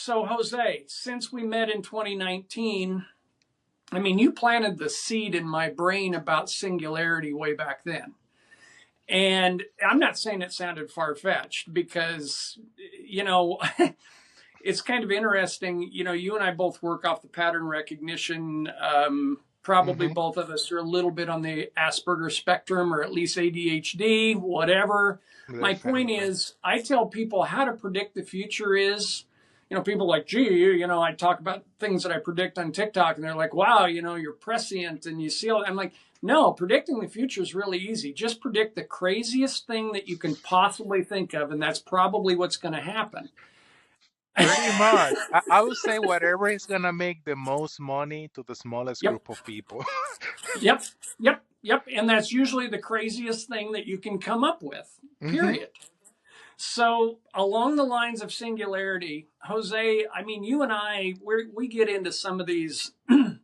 So, Jose, since we met in 2019, I mean, you planted the seed in my brain about singularity way back then. And I'm not saying it sounded far fetched because, you know, it's kind of interesting. You know, you and I both work off the pattern recognition. Probably Hmm. both of us are a little bit on the Asperger spectrum or at least ADHD, whatever. My point Definitely. is, I tell people how to predict the future is, you know, people like, gee, you know, I talk about things that I predict on TikTok and they're like, wow, you know, you're prescient and you see all, I'm like, no, predicting the future is really easy. Just predict the craziest thing that you can possibly think of, and that's probably what's going to happen. Pretty much. I would say whatever is gonna make the most money to the smallest Yep. group of people. Yep, yep. And that's usually the craziest thing that you can come up with, Hmm. period. So, along the lines of singularity, Jose, I mean, you and I, we get into some of these,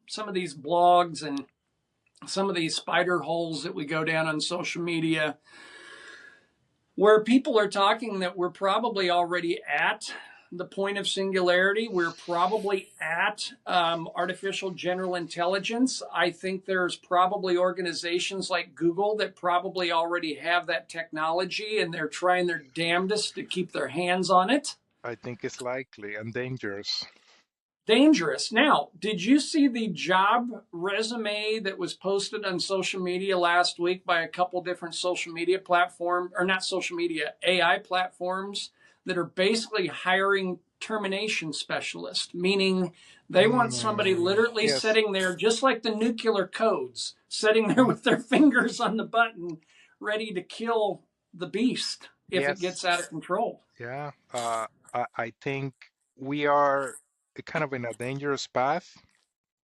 some of these blogs and some of these spider holes that we go down on social media where people are talking that we're probably already at the point of singularity. We're probably at artificial general intelligence. I think there's probably organizations like Google that probably already have that technology and they're trying their damnedest to keep their hands on it. I think it's likely and dangerous. Dangerous. Now, did you see the job resume that was posted on social media last week by a couple different social media platform or not social media, AI platforms that are basically hiring termination specialists, meaning they want somebody literally Yes, sitting there just like the nuclear codes, sitting there with their fingers on the button ready to kill the beast if it yes, gets out of control. yeah. I think we are kind of in a dangerous path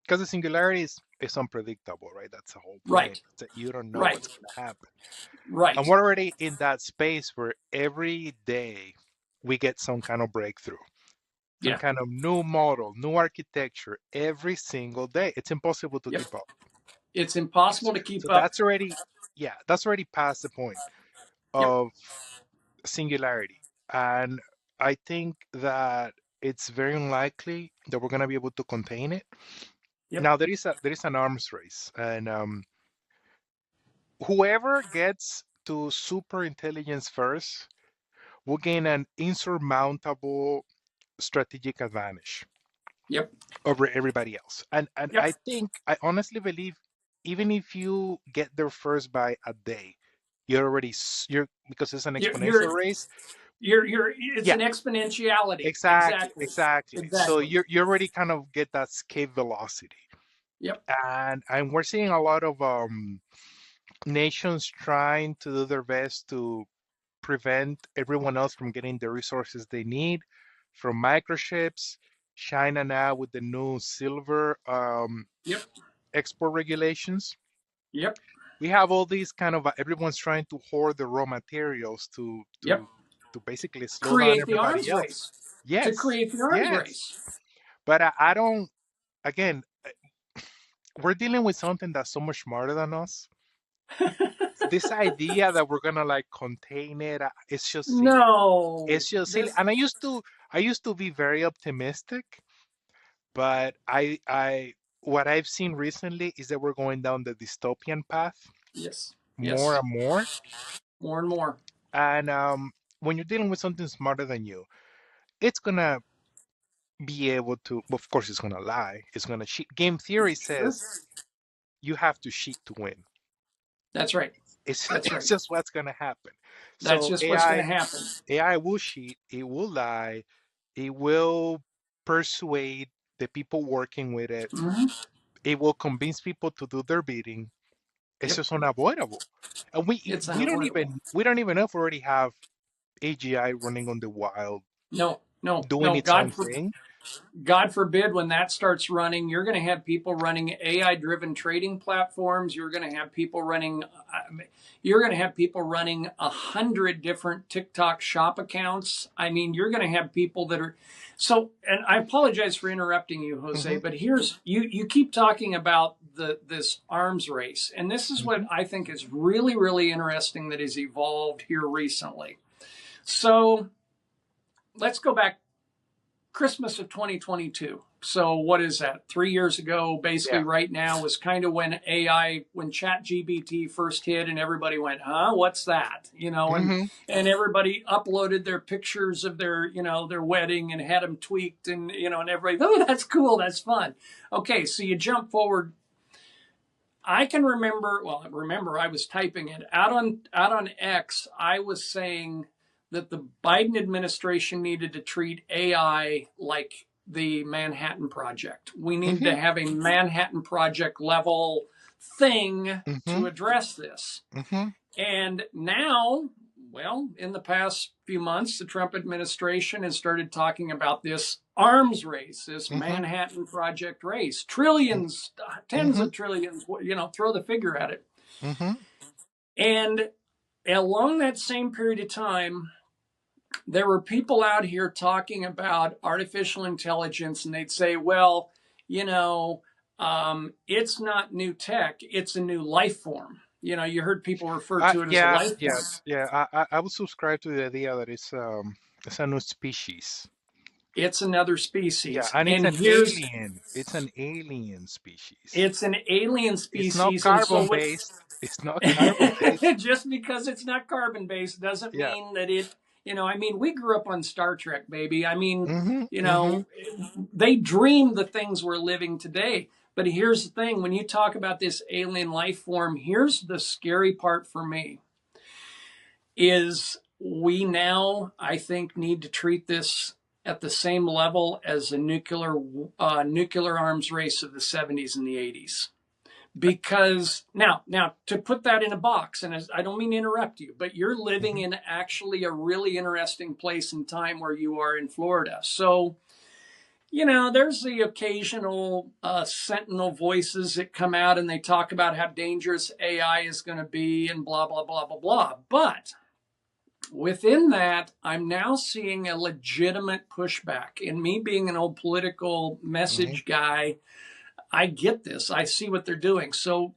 because the singularity is unpredictable, right? That's the whole point. Right. That you don't know Right. what's going to happen. And Right. we're already in that space where every day we get some kind of breakthrough, some Yeah. kind of new model, new architecture every single day. It's impossible to Yep. keep up. It's impossible So, to keep so up. that's already, yeah, that's already past the point Yep. of singularity. And I think that it's very unlikely that we're going to be able to contain it. Yep. Now there is an arms race, and whoever gets to super intelligence first will gain an insurmountable strategic advantage Yep. over everybody else. And Yep. I honestly believe even if you get there first by a day, you're because it's an You're you're exponential race. you're it's Yeah, an exponentiality. exactly, Exactly. exactly. So Exactly. you already kind of get that escape velocity. Yep. And we're seeing a lot of nations trying to do their best to prevent everyone else from getting the resources they need from microchips. China now with the new silver Yep. export regulations. Yep. We have all these kind of everyone's trying to hoard the raw materials to Yep. basically slow down Create the everybody arms else. race. To Yes, create the arms yes. race. But I don't. Again, we're dealing with something that's so much smarter than us. This idea that we're gonna like contain it, it's just silly. No. It's just silly. This And I used to be very optimistic, but what I've seen recently is that we're going down the dystopian path yes. more Yes. and more. More and more. And when you're dealing with something smarter than you, it's gonna be able to. Of course, it's gonna lie. It's gonna cheat. Game theory Sure. says you have to cheat to win. That's right. It's That's it's right. just what's gonna happen. That's So just what's going AI to happen. AI will cheat. It will lie. It will persuade the people working with it. Hmm. It will convince people to do their bidding. It's Yep. just unavoidable. And we It's we don't unavoidable. even we don't even know if we already have AGI running on the wild, No. No. doing No. its own thing. God forbid when that starts running, you're going to have people running AI driven trading platforms. You're going to have people running, you're going to have people running 100 different TikTok shop accounts. I mean, you're going to have people that are so, and I apologize for interrupting you, Jose, Hmm. but here's, you keep talking about this arms race. And this is what Hmm. I think is really, really interesting that has evolved here recently. So let's go back Christmas of 2022. So what is that? 3 years ago, basically Yeah. right now was kind of when AI, when ChatGPT first hit and everybody went, huh, what's that? Mm-hmm. And everybody uploaded their pictures of their, their wedding and had them tweaked and, and everybody, oh, that's cool. That's fun. Okay. So you jump forward. I can remember I was typing it out on X. I was saying that the Biden administration needed to treat AI like the Manhattan Project. We need Mm-hmm. to have a Manhattan Project level thing Mm-hmm. to address this. Mm-hmm. And now, well, in the past few months, the Trump administration has started talking about this arms race, this Mm-hmm. Manhattan Project race, trillions, tens Mm-hmm. of trillions, throw the figure at it. Mm-hmm. And along that same period of time, there were people out here talking about artificial intelligence, and they'd say, well, you know, it's not new tech, it's a new life form. You heard people refer to it as a Yeah, life form. yes, yeah. I would subscribe to the idea that it's a new species. It's another Yeah, species. and it's And an here's alien. It's an alien species. it's an alien It's not species. And so carbon what based. It's not carbon based. just because it's not carbon based doesn't Yeah. mean that we grew up on Star Trek, baby. Mm-hmm. You Mm-hmm. know, they dream the things we're living today. But here's the thing, when you talk about this alien life form, here's the scary part for me is we now, I think, need to treat this at the same level as a nuclear arms race of the 70s and the 80s. Because now to put that in a box, and I don't mean to interrupt you, but you're living Mm-hmm. in actually a really interesting place and time where you are in Florida. So there's the occasional sentinel voices that come out and they talk about how dangerous AI is going to be and blah blah blah blah blah. But within that, I'm now seeing a legitimate pushback. And me being an old political Mm-hmm. message guy, I get this. I see what they're doing. So,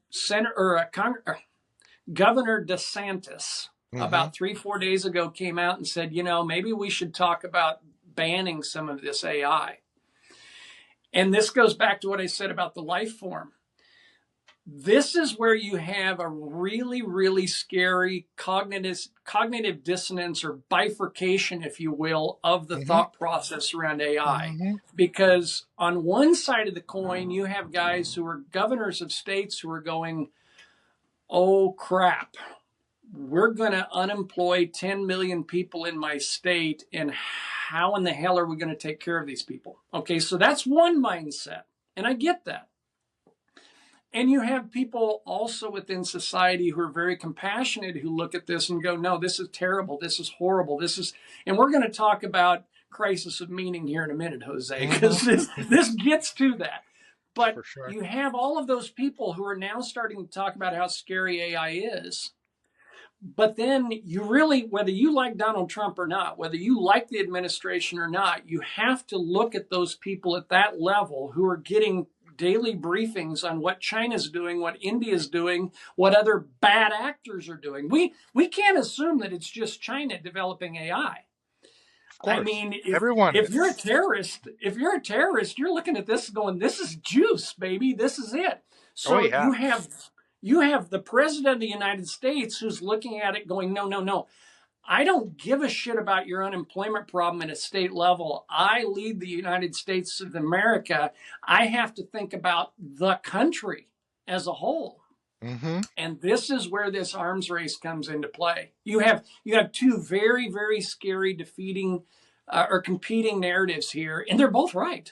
Governor DeSantis, Mm-hmm. about 3-4 days ago, came out and said, maybe we should talk about banning some of this AI. And this goes back to what I said about the life form. This is where you have a really, really scary cognitive dissonance or bifurcation, if you will, of the Mm-hmm. thought process around AI. Mm-hmm. Because on one side of the coin, you have guys who are governors of states who are going, oh crap, we're going to unemploy 10 million people in my state. And how in the hell are we going to take care of these people? Okay, so that's one mindset. And I get that. And you have people also within society who are very compassionate who look at this and go, no, this is terrible. This is horrible. And we're going to talk about crisis of meaning here in a minute, Jose, Mm-hmm. because this gets to that. But For sure. you have all of those people who are now starting to talk about how scary AI is. But then you really, whether you like Donald Trump or not, whether you like the administration or not, you have to look at those people at that level who are getting daily briefings on what China's doing, what India's doing, what other bad actors are doing. We can't assume that it's just China developing AI. Of I course. mean, Everyone if you're a is. terrorist, you're looking at this going, this is juice, baby. This is it. Oh So yeah. you have the president of the United States who's looking at it going, no, no, no. I don't give a shit about your unemployment problem at a state level. I lead the United States of America. I have to think about the country as a whole. Mm-hmm. And this is where this arms race comes into play. You have two very, very scary defeating or competing narratives here, and they're both right.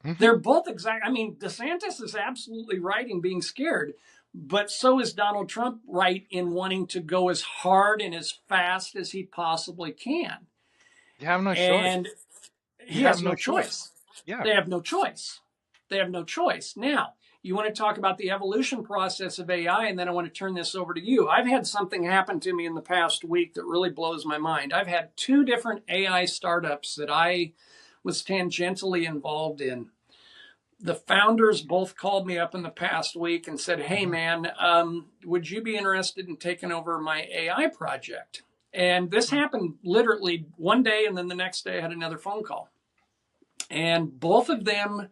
Mm-hmm. They're both exact. I mean, DeSantis is absolutely right in being scared, but so is Donald Trump right in wanting to go as hard and as fast as he possibly can. You have no choice. And You he have has no no choice. choice. Yeah. They have no choice. They have no choice. Now, you want to talk about the evolution process of AI, and then I want to turn this over to you. I've had something happen to me in the past week that really blows my mind. I've had two different AI startups that I was tangentially involved in. The founders both called me up in the past week and said, hey, Mm-hmm. man, would you be interested in taking over my AI project? And this happened literally one day, and then the next day I had another phone call. And both of them,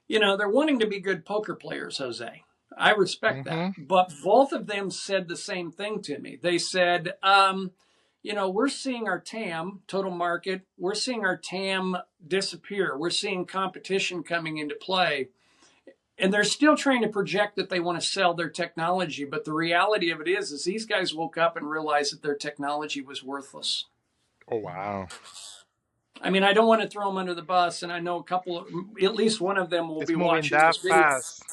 they're wanting to be good poker players, Jose. I respect that. Mm-hmm. But both of them said the same thing to me. They said, we're seeing our TAM, total market, we're seeing our TAM disappear. We're seeing competition coming into play. And they're still trying to project that they want to sell their technology. But the reality of it is these guys woke up and realized that their technology was worthless. Oh wow. I mean, I don't want to throw them under the bus, and I know at least one of them will It's be moving watching that this video fast.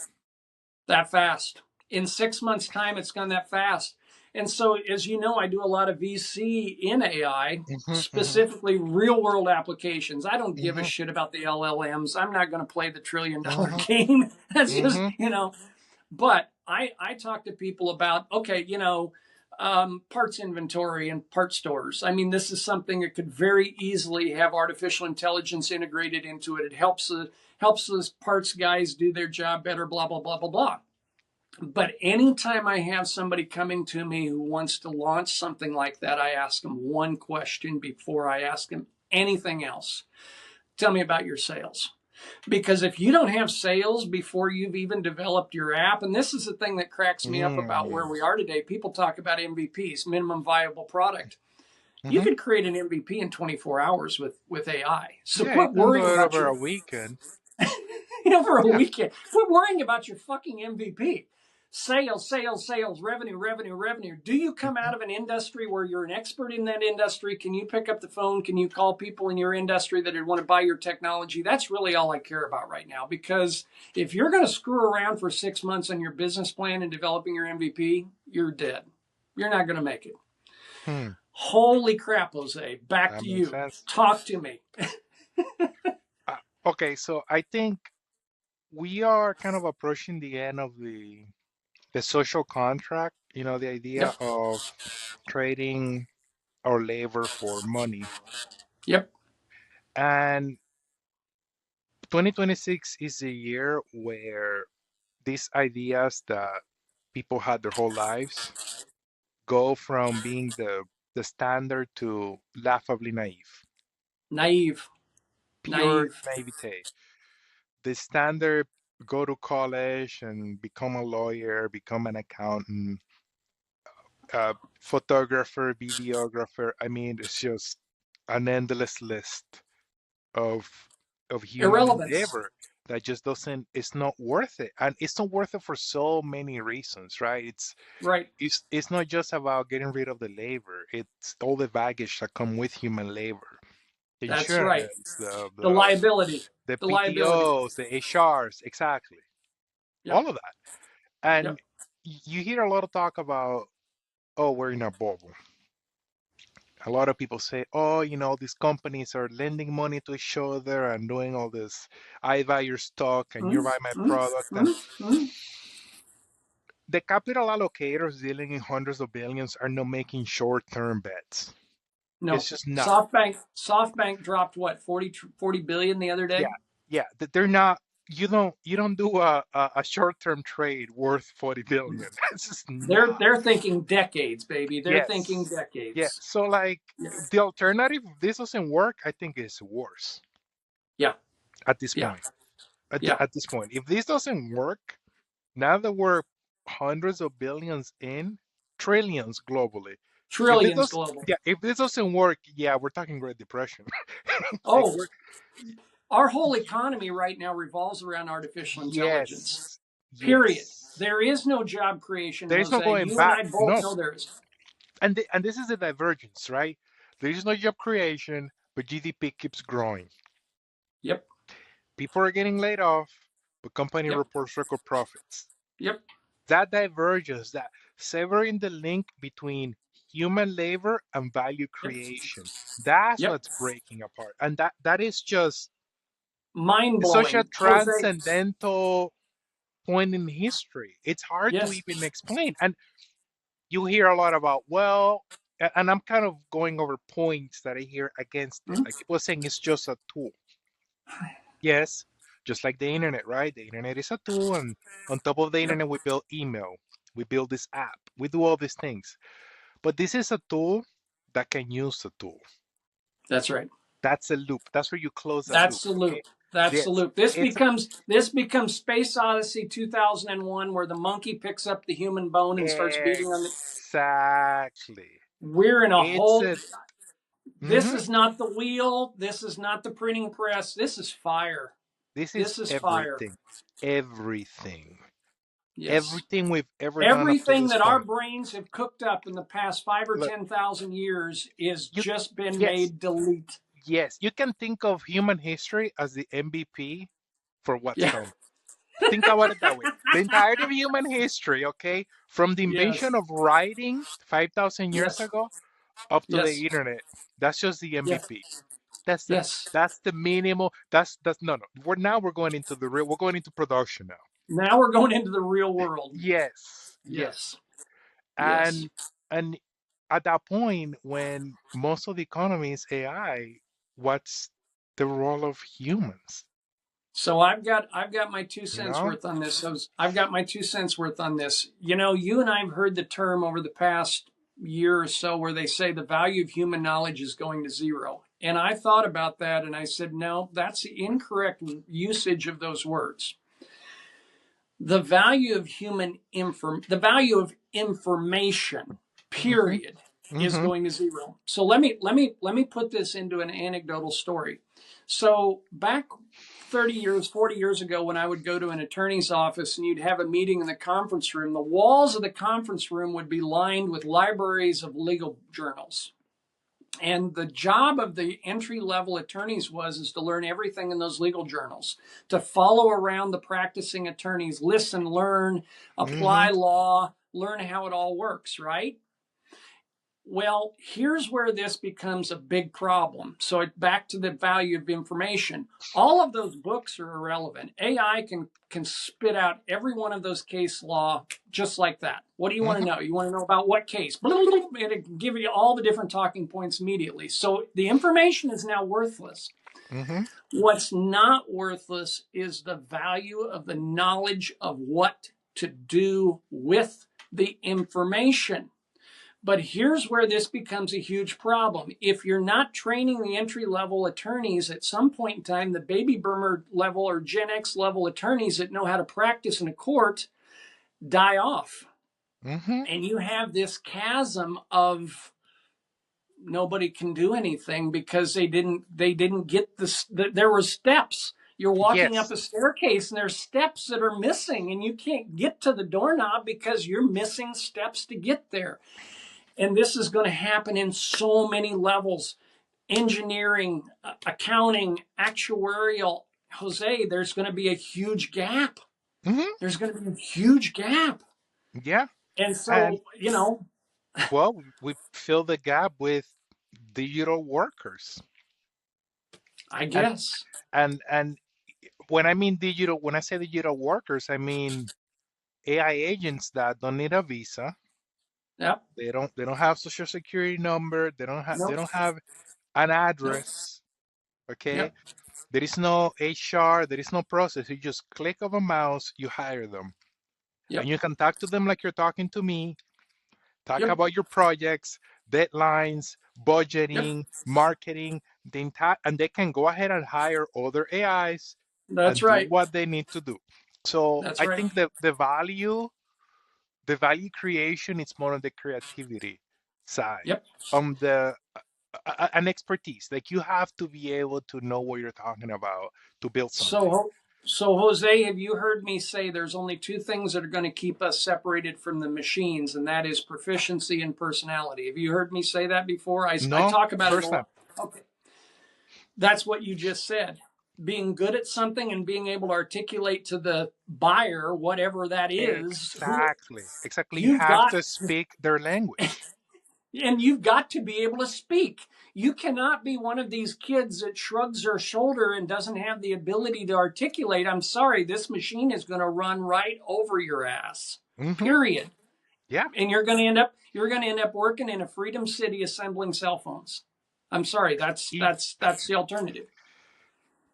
that fast. In 6 months' time, it's gone that fast. And so, as you know, I do a lot of VC in AI, Mm-hmm, mm-hmm, specifically real world applications. I don't give a mm-hmm, shit about the LLMs. I'm not going to play the $1 trillion mm-hmm, game. That's just, mm-hmm, but I talk to people about, okay, parts inventory and part stores. I mean, this is something that could very easily have artificial intelligence integrated into it. It helps those parts guys do their job better, blah, blah, blah, blah, blah. But anytime I have somebody coming to me who wants to launch something like that, I ask them one question before I ask them anything else. Tell me about your sales. Because if you don't have sales before you've even developed your app, and this is the thing that cracks me up about where mm-hmm, we are today, people talk about MVPs, minimum viable product. You mm-hmm. could create an MVP in 24 hours with AI. So Yeah, you quit can do worrying it about over your a weekend. for a Yeah. weekend. Quit worrying about your fucking MVP. Sales, sales, sales, revenue, revenue, revenue. Do you come Mm-hmm. out of an industry where you're an expert in that industry? Can you pick up the phone? Can you call people in your industry that would want to buy your technology? That's really all I care about right now. Because if you're going to screw around for 6 months on your business plan and developing your MVP, you're dead. You're not going to make it. Hmm. Holy crap, Jose. Back That to makes you. sense. Talk to me. Uh, okay, so I think we are kind of approaching the end of the social contract, the idea Yep. of trading our labor for money. Yep. And 2026 is a year where these ideas that people had their whole lives go from being the standard to laughably naive, Naive. pure Naive. naivete. The standard, go to college and become a lawyer, become an accountant, photographer, videographer. I mean, it's just an endless list of human Irrelevance. endeavor that just doesn't, it's not worth it. And it's not worth it for so many reasons, right? Right. It's not just about getting rid of the labor. It's all the baggage that come with human labor. The That's right. insurance, the The the liability. the The liability. PTOs, the HRs, exactly. Yep. All of that. And Yep. you hear a lot of talk about, oh, we're in a bubble. A lot of people say, oh, these companies are lending money to each other and doing all this. I buy your stock and you Mm, buy my mm, product. And mm, mm. the capital allocators dealing in hundreds of billions are not making short-term bets. No. It's just not. SoftBank dropped what, 40 billion the other Yeah, day? yeah. They're not. You don't do a short-term trade worth 40 billion. It's just not. They're thinking decades, baby. They're thinking Yes. Yeah. decades. So like Yeah. the alternative, if this doesn't work, I think is worse Yeah. at this Yeah. point. At, Yeah. at this point, if this doesn't work, now that we're hundreds of billions in, trillions globally. If this Trillions does, global. yeah, if this doesn't work, yeah, we're talking Great Depression. Like Oh, we're our whole economy right now revolves around artificial intelligence. yes, Period. yes. There is no job creation, There is no Jose. going You and back. I both No, know there is. and this is the divergence, right? There is no job creation, but GDP keeps growing. Yep. People are getting laid off, but company Yep. reports record profits. Yep. That divergence, that severing the link between human labor and value Yep. creation, that's Yep. what's breaking apart. And that is just Mind it's such a blowing. Jose, transcendental point in history. It's hard to yes. even explain. And you hear a lot about, well, and I'm kind of going over points that I hear against it. Mhm. Like people saying it's just a tool. Yes, just like the internet, right? The internet is a tool, and on top of the Yep. internet, we build email, we build this app, we do all these things. But this is a tool that can use the tool. That's right. That's a loop. That's where you close a loop. That's the Okay. loop. That's the This loop. This it's becomes this becomes Space Odyssey 2001, where the monkey picks up the human bone and starts beating on the. exactly. We're in a It's whole. a This mhm. is not the wheel. This is not the printing press. This is fire. This is This is fire. everything. Everything. Yes. Everything we've ever done up to Everything this that our point. brains have cooked up in the past 5 or Look, 10,000 years is you just been yes, made delete. yes, you can think of human history as the MVP for what's Yeah. come. Think about it that way. The entirety of human history, okay, from the Yes. invention of writing 5,000 years Yes. ago up to the Yes. internet, that's just the Yes. MVP. That's it. Yes. That's the minimal. That's no, no. We're going into the real. We're going into production now. Now we're going into the real world. Yes, yes, Yes. Yes. and and at that point when most of the economy is AI, what's the role of humans? So I've got my two You cents know? worth on this. I've got my 2 cents worth on this. You know, you and I have heard the term over the past year or so where they say the value of human knowledge is going to zero. And I thought about that and I said, no, that's the incorrect usage of those words. The value of information, Mm-hmm. period, is Mm-hmm. going to zero. So let me put this into an anecdotal story. So back 30 years, 40 years ago, when I would go to an attorney's office and you'd have a meeting in the conference room, the walls of the conference room would be lined with libraries of legal journals. And the job of the entry level attorneys was is to learn everything in those legal journals, to follow around the practicing attorneys, listen, learn, Mm-hmm. apply law, learn how it all works, right? Well, here's where this becomes a big problem. So back to the value of information. All of those books are irrelevant. AI can spit out every one of those case law just like that. What do you want to Mm-hmm. know? You want to know about what case? And it can give you all the different talking points immediately. So the information is now worthless. Mm-hmm. What's not worthless is the value of the knowledge of what to do with the information. But here's where this becomes a huge problem. If you're not training the entry level attorneys, at some point in time, the baby boomer level or Gen X level attorneys that know how to practice in a court die off. Mm-hmm. And you have this chasm of nobody can do anything because they didn't get this. There were steps. You're walking up Yes. a staircase and there's steps that are missing and you can't get to the doorknob because you're missing steps to get there. And this is going to happen in so many levels: engineering, accounting, actuarial. Jose, there's going to be a huge gap. Mm-hmm. There's going to be a huge gap. Yeah. And And so, well, we fill the gap with digital workers. I And guess. and when I mean digital, when I say digital workers, I mean AI agents that don't need a visa. Yep. They don't have social security number. They Nope. don't have an Nope. address. Okay. Yep. There is no HR. There is no process. You just click of a mouse, you hire them. And Yep. you can talk to them like you're talking to me, talk Yep. about your projects, deadlines, Yep. budgeting, marketing, and they can go ahead and hire other AIs That's and do right. what they need to do. So That's I right. think that the value creation is more on the creativity side, Yep. on the an expertise. Like you have to be able to know what you're talking about to build something. So, so Jose, have you heard me say there's only two things that are going to keep us separated from the machines, and that is proficiency and personality? Have you heard me say that before? I No, talk about it a first time. lot. Okay, that's what you just said. Being good at something and being able to articulate to the buyer, whatever that is, who Exactly. Exactly. You you've have got, to speak their language. and you've got to be able to speak. You cannot be one of these kids that shrugs their shoulder and doesn't have the ability to articulate. I'm sorry, this machine is going to run right over your ass. Hmm. Period. Yeah. And you're going to end up working in a freedom city assembling cell phones. I'm sorry, that's E- that's that's the alternative.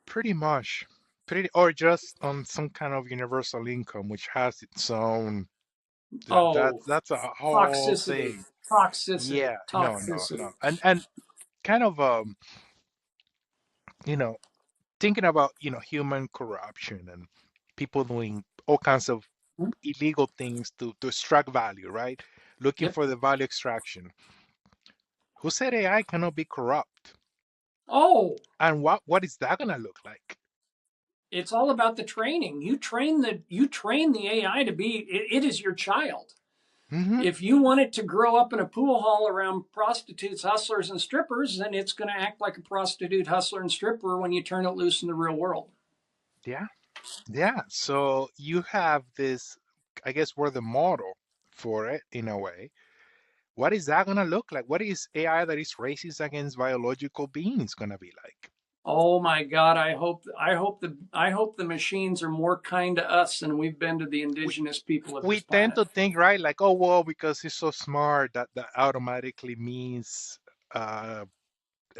Pretty much. Pretty, or just on some kind of universal income, which has its own. Oh, That's a whole toxicity, thing. toxicity, Yeah. No. No. toxicity. No. And kind of you know, thinking about, human corruption and people doing all kinds of Hmm? illegal things to extract value, right? Looking Yep. for the value extraction. Who said AI cannot be corrupt? Oh, And what is that gonna look like? it's all about the training. You train the AI to be. It is your child. Hmm. If you want it to grow up in a pool hall around prostitutes, hustlers, and strippers, then it's going to act like a prostitute, hustler, and stripper when you turn it loose in the real world. Yeah, yeah. So you have this, I guess we're the model for it in a way. What is that gonna look like? What is AI that is racist against biological beings gonna be like? Oh my God! I hope the machines are more kind to us than we've been to the We indigenous people of we this tend planet. to think, right, like, oh well, because he's so smart, that automatically means uh,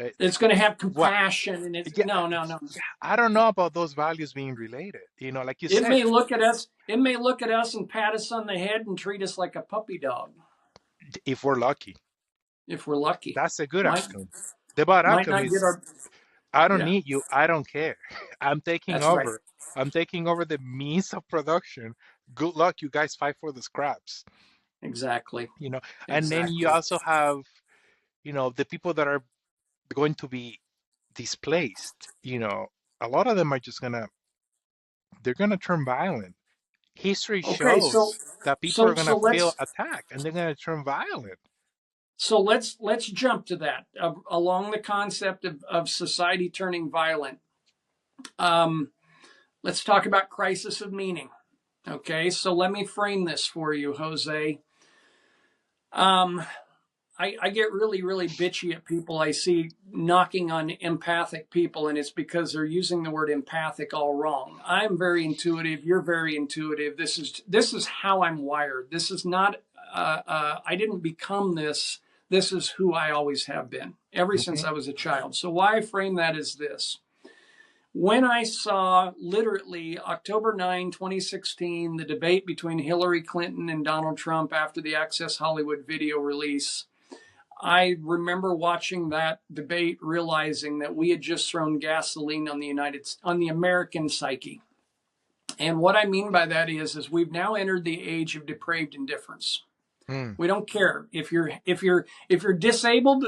uh, It's going to have what? compassion, and it's Yeah, no, no, no. yeah. I don't know about those values being related. Like you It said, may look at us. It may look at us and pat us on the head and treat us like a puppy dog if we're lucky, if we're lucky. that's a good Might outcome. The bad might outcome not get is our. I don't Yeah, need you. I don't care. I'm taking that's right. over. I'm taking over the means of production. Good luck, you guys fight for the scraps. Exactly. You know, and then you Exactly. also have, the people that are going to be displaced. A lot of them are just they're gonna turn violent. History Okay. So shows that people are so gonna so feel let's attacked and they're gonna turn violent. so let's jump to that along the concept of society turning violent. Um, let's talk about crisis of meaning. Okay. So let me frame this for you, Jose. Um, I get really, really bitchy at people I see knocking on empathic people, and it's because they're using the word empathic all wrong. I'm very intuitive. You're very intuitive. This is how I'm wired. This is not. I didn't become this. This is who I always have been ever since Okay. I was a child. So why I frame that is this: when I saw literally October 9, 2016, the debate between Hillary Clinton and Donald Trump after the Access Hollywood video release, I remember watching that debate, realizing that we had just thrown gasoline on the American psyche. And what I mean by that is we've now entered the age of depraved indifference. Hmm. We don't care if you're disabled,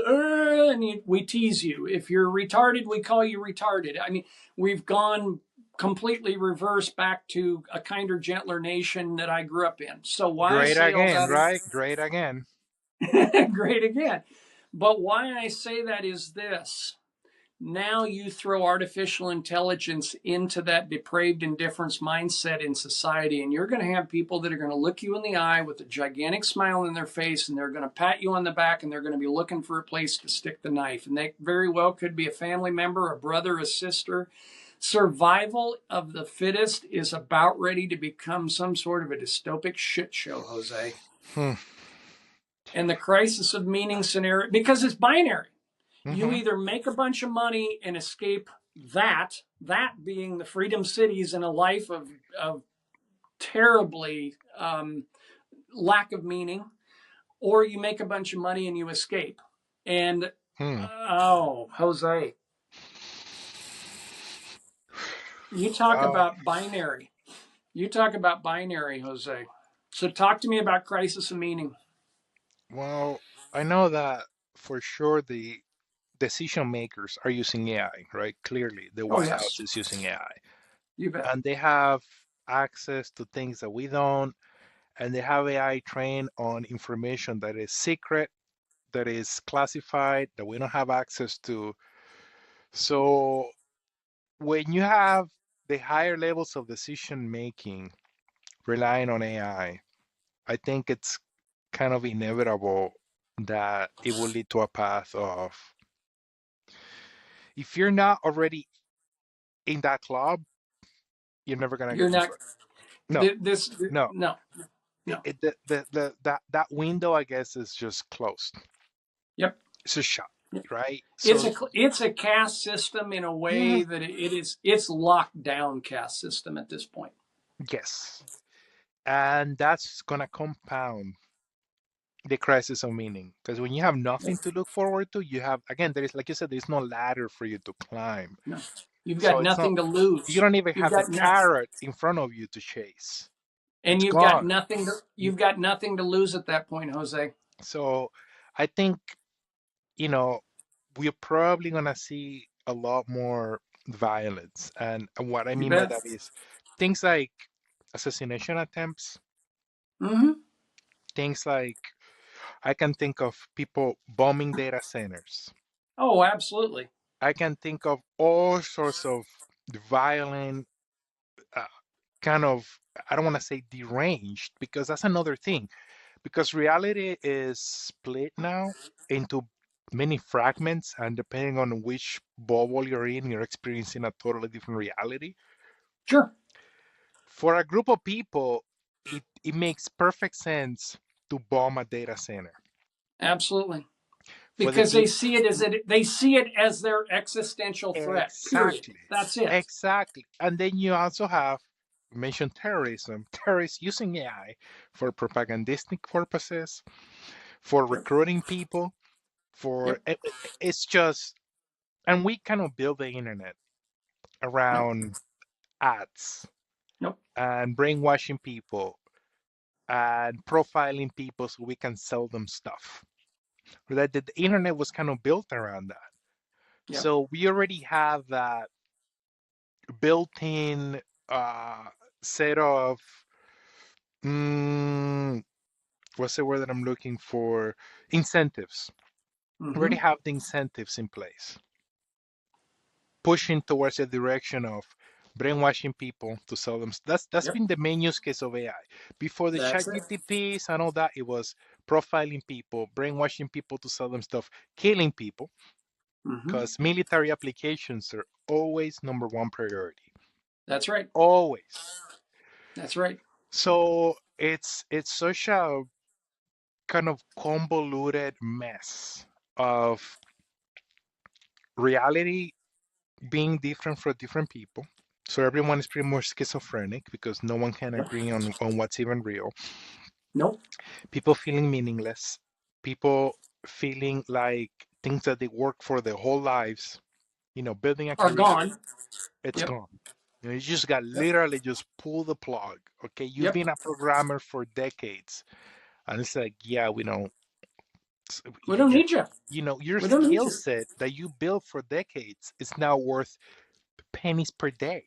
we tease you. If you're retarded, we call you retarded. I mean, we've gone completely reverse back to a kinder, gentler nation that I grew up in. So why I Great say all again, that right? Great again. great again. But why I say that is this. Now you throw artificial intelligence into that depraved indifference mindset in society, and you're going to have people that are going to look you in the eye with a gigantic smile on their face, and they're going to pat you on the back, and they're going to be looking for a place to stick the knife. And they very well could be a family member, a brother, a sister. Survival of the fittest is about ready to become some sort of a dystopic shit show, Jose. Hmm. And the crisis of meaning scenario, because it's binary. You Hmm. either make a bunch of money and escape that being the freedom cities and a life of terribly lack of meaning, or you make a bunch of money and you escape. And Hmm. oh, Jose, you talk Wow. about binary. You talk about binary, Jose. So talk to me about crisis of meaning. Well, I know that for sure the decision makers are using AI, right? Clearly, the Oh White House yes, is using AI, you bet. and they have access to things that we don't, and they have AI trained on information that is secret, that is classified, that we don't have access to. So when you have the higher levels of decision making relying on AI, I think it's kind of inevitable that it will lead to a path of, if you're not already in that club, you're never gonna You're get not into it. No, this. no. No, no. That window, I guess, is just closed. Yep. It's just shut, right? It's So a caste system in a way mhm, that it's locked down caste system at this point. yes, and that's gonna compound the crisis of meaning. Because when you have nothing to look forward to, you have, again, there is, like you said, there's no ladder for you to climb. No, you've So got it's not, nothing to you lose. don't even You've have the got nothing, carrot in front of you to chase. and It's you've got gone. nothing. You, You've got nothing to lose at that point, Jose. so I think, you know, we're probably going to see a lot more violence. And what I You mean by bet. that is things like assassination attempts, Mm-hmm. things like I can think of people bombing data centers. Oh, absolutely. I can think of all sorts of violent, uh, kind of, I don't want to say deranged, because that's another thing. Because reality is split now into many fragments, and depending on which bubble you're in, you're experiencing a totally different reality. Sure. For a group of people, it makes perfect sense to bomb a data center. Absolutely. For the Because people, they see it as their existential threat. Period. exactly, That's it. exactly. And then you also have, you mentioned terrorism, terrorists using AI for propagandistic purposes, for Yep. recruiting people, for Yep. it's just, and we kind of build the internet Nope. around ads Nope. and brainwashing people and profiling people so we can sell them stuff. That the internet was kind of built around that. Yep. So we already have that built-in uh, set of, mm, what's the word that I'm looking for? Incentives. We already Mm-hmm. have the incentives in place, pushing towards the direction of brainwashing people to sell them. That's Yep. been the main use case of AI. Before the chat That's it. GTPs and all that, it was profiling people, brainwashing people to sell them stuff, killing people, Mm-hmm. because military applications are always number one priority. That's right. Always. That's right. So it's such a kind of convoluted mess of reality being different for different people. So everyone is pretty much schizophrenic because no one can Yep. agree on what's even real. Nope. People feeling meaningless, people feeling like things that they work for their whole lives, building a Are career, gone. it's Yep. gone. You just got Yep. literally just pull the plug. Okay, you've Yep. been a programmer for decades, and it's like, yeah, we don't. We don't Your, need you. your We don't need skill you. set that you built for decades is now worth pennies per day.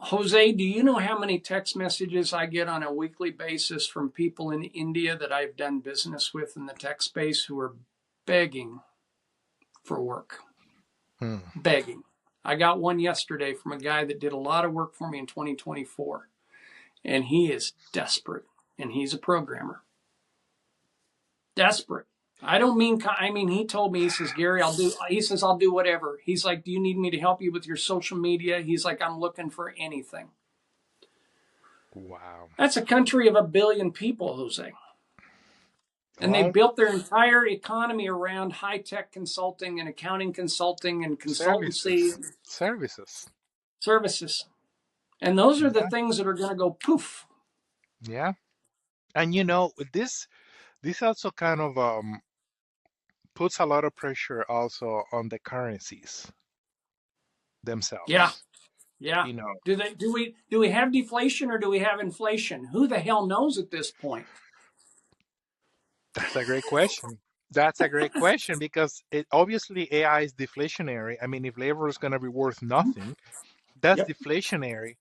Jose, do you know how many text messages I get on a weekly basis from people in India that I've done business with in the tech space who are begging for work? Hmm. Begging. I got one yesterday from a guy that did a lot of work for me in 2024, and he is desperate, and he's a programmer. Desperate. I mean, he told me, he says, Gary, I'll do whatever. He's like, do you need me to help you with your social media? He's like, I'm looking for anything. Wow. That's a country of 1 billion people, Jose. And they Well, built their entire economy around high tech consulting and accounting consulting and consultancy services, services. services. And those are the Yeah, things that are going to go poof. yeah. And this also kind of puts a lot of pressure also on the currencies Yeah, themselves. yeah. You know, Do we have deflation or do we have inflation? Who the hell knows at this point? that's a great question. That's a great question because it obviously AI is deflationary. I mean, if labor is going to be worth nothing, that's Yep. deflationary.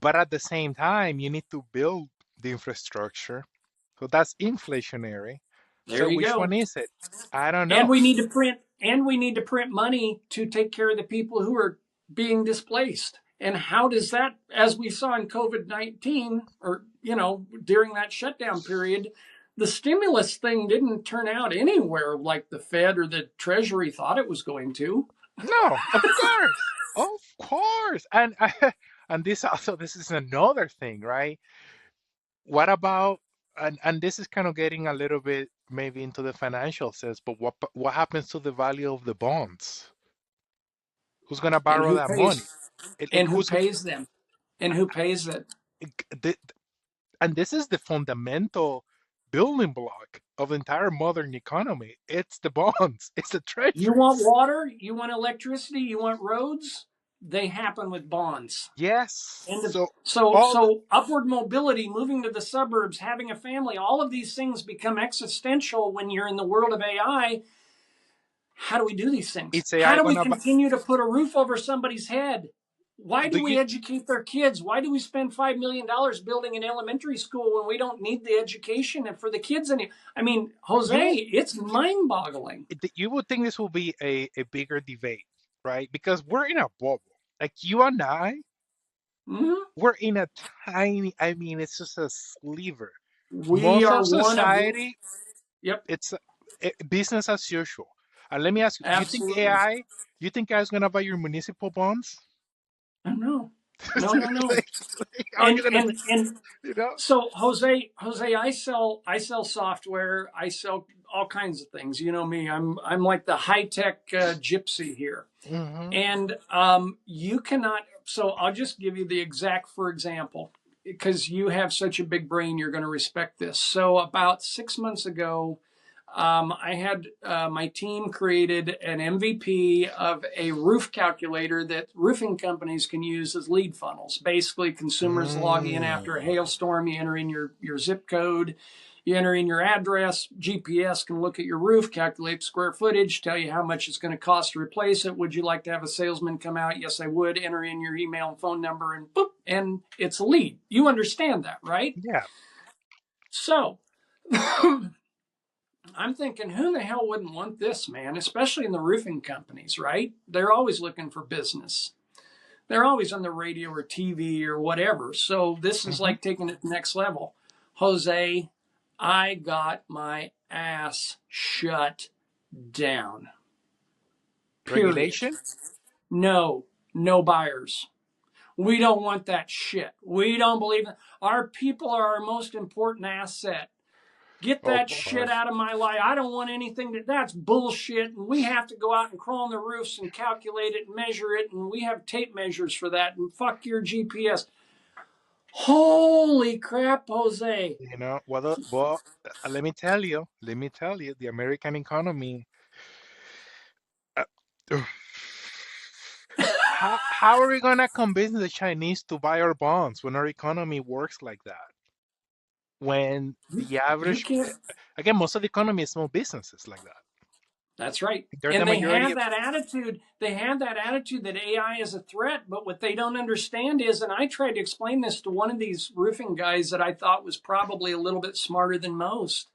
But at the same time, you need to build the infrastructure. So that's inflationary. There So you which one go. is it? I don't And know. we need to print money to take care of the people who are being displaced. And how does that, as we saw in COVID-19, or during that shutdown period, the stimulus thing didn't turn out anywhere like the Fed or the Treasury thought it was going to. No, of course, and and this is another thing, right? What about, and this is kind of getting a little bit maybe into the financial sense, but what happens to the value of the bonds? Who's gonna And borrow who that money? pays and who Who's pays them? And who pays it? and this is the fundamental. building block of the entire modern economy. It's the bonds, it's the You want treasuries. water, you want electricity, you want roads, they happen with bonds. Yes. And So so all the, so upward mobility, moving to the suburbs, having a family, all of these things become existential when you're in the world of AI. How do we do these things? it's How AI do we gonna buy, continue to put a roof over somebody's head? Why do do we you educate their kids? Why do we spend $5 million building an elementary school when we don't need the education for the kids? I mean, you Jose, will it's mind boggling. you would think this will be a bigger debate, right? Because we're in a bubble. Like you and I, Mhm. we're in a tiny, I mean, it's just a sliver. We Most are of one of the, society, yep, it's business as usual. And let me ask you, absolutely. you think AI is gonna buy your municipal bonds? I know. No, no, no. How are you And gonna, and and you know? so Jose, I sell software. I sell all kinds of things. You know me. I'm like the high tech gypsy here. Hmm. And you cannot. So I'll just give you the exact for example, because you have such a big brain, you're going to respect this. So about 6 months ago, I had my team created an MVP of a roof calculator that roofing companies can use as lead funnels. Basically, consumers log in after a Mm. hailstorm, you enter in your zip code, you enter in your address, GPS can look at your roof, calculate square footage, tell you how much it's going to cost to replace it. Would you like to have a salesman come out? Yes, I would. Enter in your email and phone number, and boop, and it's a lead. You understand that, right? Yeah. So I'm thinking, who the hell wouldn't want this, man? Especially in the roofing companies, right? They're always looking for business. They're always on the radio or TV or whatever. So this is Hmm. like taking it to the next level. Jose, I got my ass shut down. Period. Regulation? No, no buyers. We don't want that shit. We don't believe it. Our people are our most important asset. Get Oh that boy. shit out of my life. I don't want anything that's bullshit. And we have to go out and crawl on the roofs and calculate it and measure it. And we have tape measures for that. And fuck your GPS. Holy crap, Jose. You know, let me tell you, the American economy. Uh, how are we gonna convince the Chinese to buy our bonds when our economy works like that? When the You average, can't. again, most of the economy is small businesses like that. That's right. They're the And they majority have of. that attitude. They have that attitude that AI is a threat. But what they don't understand is, and I tried to explain this to one of these roofing guys that I thought was probably a little bit smarter than most.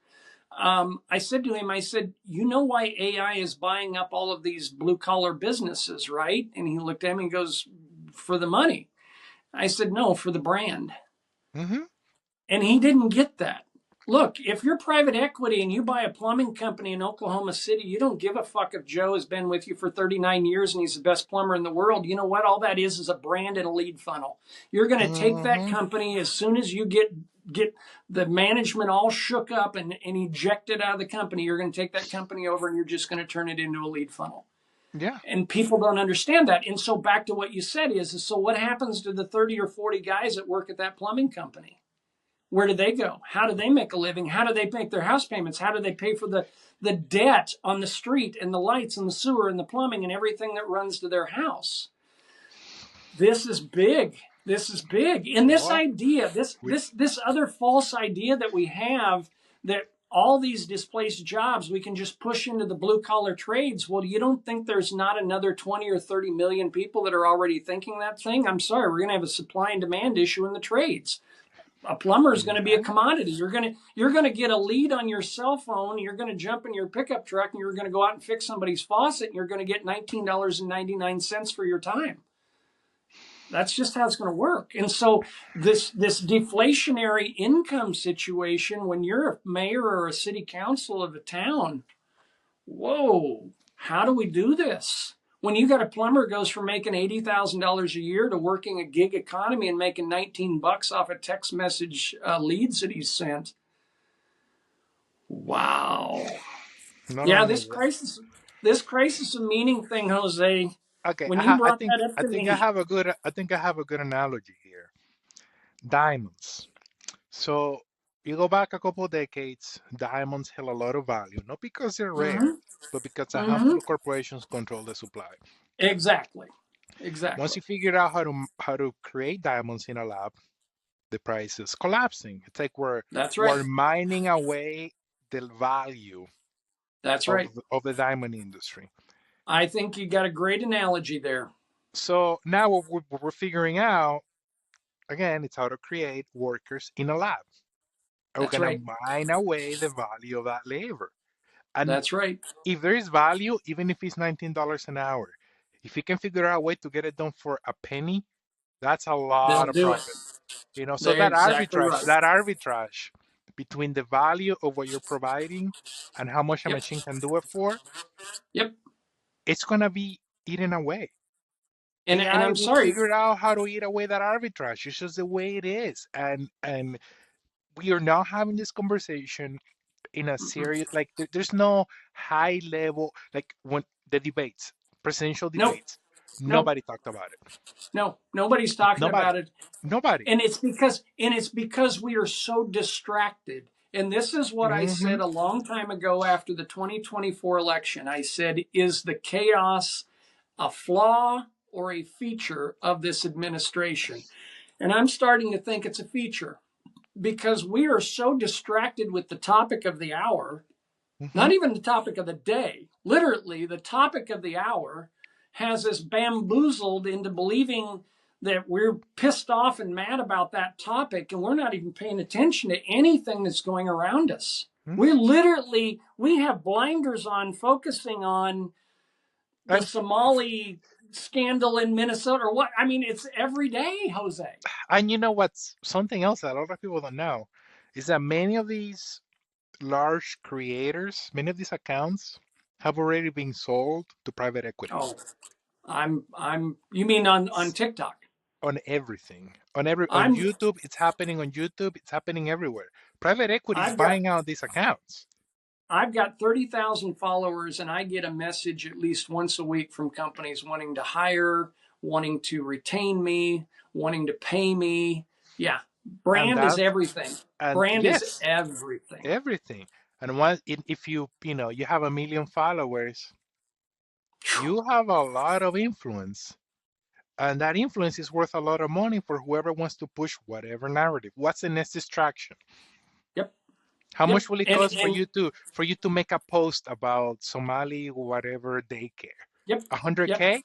I said to him, I said, you know why AI is buying up all of these blue collar businesses, right? And he looked at me and goes, for the money. I said, no, for the brand. Hmm. And he didn't get that. Look, if you're private equity and you buy a plumbing company in Oklahoma City, you don't give a fuck if Joe has been with you for 39 years and he's the best plumber in the world. You know what? All that is a brand and a lead funnel. You're going to take that Hmm. company as soon as you get the management all shook up and ejected out of the company. You're going to take that company over and you're just going to turn it into a lead funnel. Yeah. And people don't understand that. And so back to what you said is so what happens to the 30 or 40 guys that work at that plumbing company? Where do they go? How do they make a living? How do they make their house payments? How do they pay for the debt on the street and the lights and the sewer and the plumbing and everything that runs to their house? This is big. This is big. And this Well, idea, we. this other false idea that we have that all these displaced jobs we can just push into the blue collar trades. Well, you don't think there's not another 20 or 30 million people that are already thinking that thing? I'm sorry, we're going to have a supply and demand issue in the trades. A plumber is going to be a Yeah. commodity. You're going to get a lead on your cell phone. You're going to jump in your pickup truck and you're going to go out and fix somebody's faucet and you're going to get $19.99 for your time. That's just how it's going to work. And so this deflationary income situation, when you're a mayor or a city council of a town, whoa, how do we do this? When you got a plumber goes from making $80,000 a year to working a gig economy and making 19 bucks off a text message leads that he's sent. Wow. Not Yeah, only this that. crisis, this crisis of meaning thing, Jose. Okay, When you I brought think that up to me, I think I have a good analogy here. Diamonds. So You go back a couple of decades, diamonds held a lot of value, not because they're rare, Mm-hmm. but because a Mm-hmm. handful of corporations control the supply. Exactly. Once Exactly. you figured out how to create diamonds in a lab, the price is collapsing. It's like That's right. we're mining away the value That's of right. the diamond industry. I think you got a great analogy there. So now what we're figuring out again, it's how to create workers in a lab. And we're That's gonna right. mine away the value of that labor. And That's right. if there is value, even if it's $19 an hour, if you can figure out a way to get it done for a penny, that's a They'll lot of do it. profit. So They're exactly right. that arbitrage between the value of what you're providing and how much a Yep. machine can do it for, Yep. it's gonna be eaten away. And AI I'm will sorry. figure out how to eat away that arbitrage. It's just the way it is. And we are now having this conversation in a Mm-mm. serious, like there's no high level, like when the debates, presidential Nope. debates, Nope. nobody talked about it. No. Nobody's talking Nobody, about it. nobody. And it's because we are so distracted. And this is what I Hmm. said a long time ago after the 2024 election. I said, is the chaos a flaw or a feature of this administration? And I'm starting to think it's a feature because we are so distracted with the topic of the hour, Hmm. not even the topic of the day. Literally, the topic of the hour has us bamboozled into believing that we're pissed off and mad about that topic, and we're not even paying attention to anything that's going around us. We Hmm. literally we have blinders on, focusing on the And Somali scandal in Minnesota, or what? I mean, it's every day, Jose. and you know what's something else that a lot of people don't know is that many of these large creators, many of these accounts have already been sold to private equity. Oh, I'm. You mean on TikTok? On everything. On I'm. YouTube, it's happening on YouTube, it's happening everywhere. Private equity is I've got buying out these accounts. I've got 30,000 followers, and I get a message at least once a week from companies wanting to hire, wanting to retain me, wanting to pay me. Yeah, And brand is that's everything. and Brand is yes, everything. everything. And if you have a million followers, you have a lot of influence. And that influence is worth a lot of money for whoever wants to push whatever narrative. What's the next distraction? Yep, How yep, much will it and cost and for you to make a post about Somali whatever daycare? yep, yep. 100K?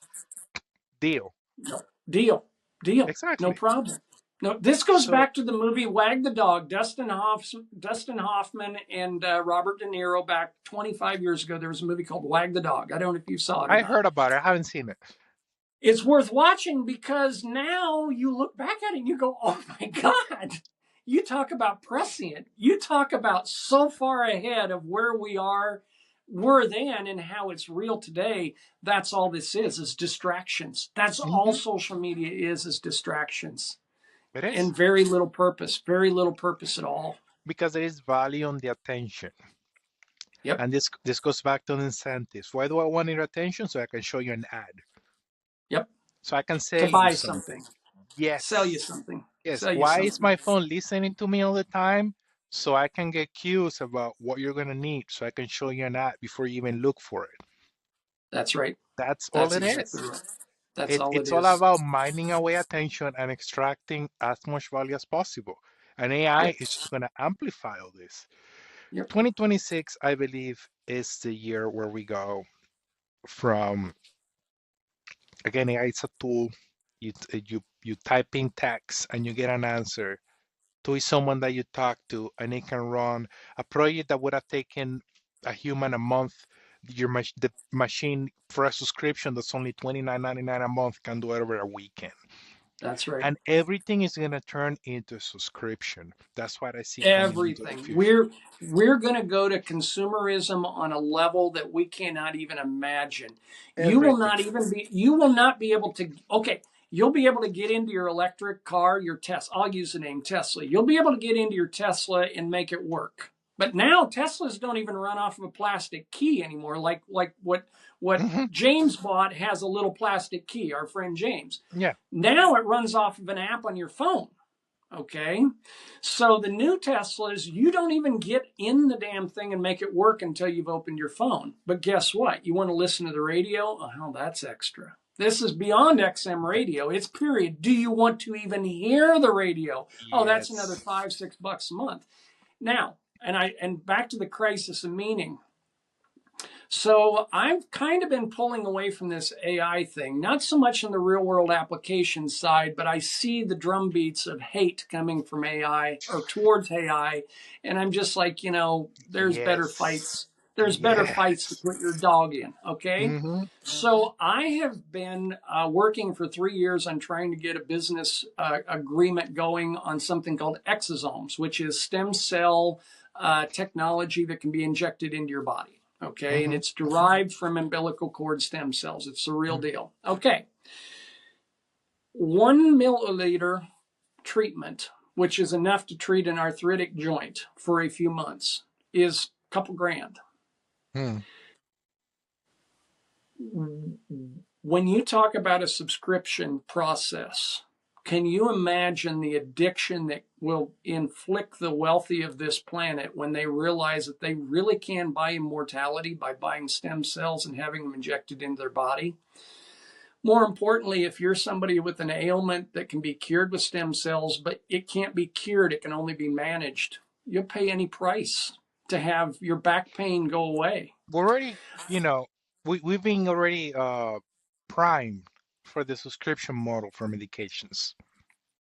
Deal. No, deal, deal. No Exactly. problem. No, this goes So back to the movie Wag the Dog. Dustin Hoffman and Robert De Niro. Back 25 years ago, there was a movie called Wag the Dog. I don't know if you saw it or I not. heard about it. I haven't seen it. It's worth watching because now you look back at it and you go, oh my God. You talk about prescient. You talk about so far ahead of where were then and how it's real today. That's all this is distractions. That's all Hmm. social media is distractions It is and very little purpose at all. because there is value on the attention. Yep. And this goes back to the incentives. Why do I want your attention? So I can show you an ad. Yep. So I can To sell you buy something. something, sell you Yes. something, Yes. sell you Why is something. my phone listening to me all the time? So I can get cues about what you're gonna need. So I can show you an ad before you even look for it. That's right. That's all That's it exactly is. right. That's all it It's all is. about mining away attention and extracting as much value as possible. And AI Yep. is just gonna amplify all this. Yep. 2026, I believe, is the year where we go from, again, AI is a tool. You type in text and you get an answer to someone that you talk to, and it can run a project that would have taken a human a month. The machine for a subscription that's only $29.99 a month can do it over a weekend. That's right. And everything is going to turn into subscription. That's what I see coming into the Everything. future. We're going to go to consumerism on a level that we cannot even imagine. Everything. You will not be able to okay, you'll be able to get into your electric car, your Tesla. I'll use the name Tesla. You'll be able to get into your Tesla and make it work. But now Teslas don't even run off of a plastic key anymore, like what Hmm. James bought has a little plastic key, our friend James. Yeah. Now it runs off of an app on your phone. Okay. So the new Teslas, you don't even get in the damn thing and make it work until you've opened your phone. But guess what? You want to listen to the radio? Oh, that's extra. This is beyond XM radio. It's period. Do you want to even hear the radio? Oh, that's another Yes. $5-6 a month. Now, and back to the crisis of meaning. So I've kind of been pulling away from this AI thing, not so much on the real world application side, but I see the drum beats of hate coming from AI or towards AI. And I'm just like, there's better Yes. fights. There's better fights to Yes. put your dog in. Okay. Mm-hmm. So I have been working for 3 years on trying to get a business agreement going on something called exosomes, which is stem cell technology that can be injected into your body. Okay, and Mm-hmm. it's derived from umbilical cord stem cells. It's the real deal. Okay, 1 milliliter treatment, which is enough to treat an arthritic joint for a few months, is a couple grand. Mm-hmm. When you talk about a subscription process, can you imagine the addiction that will inflict the wealthy of this planet when they realize that they really can buy immortality by buying stem cells and having them injected into their body? More importantly, if you're somebody with an ailment that can be cured with stem cells, but it can't be cured, it can only be managed, you'll pay any price to have your back pain go away. We're already, we've been already primed for the subscription model for medications.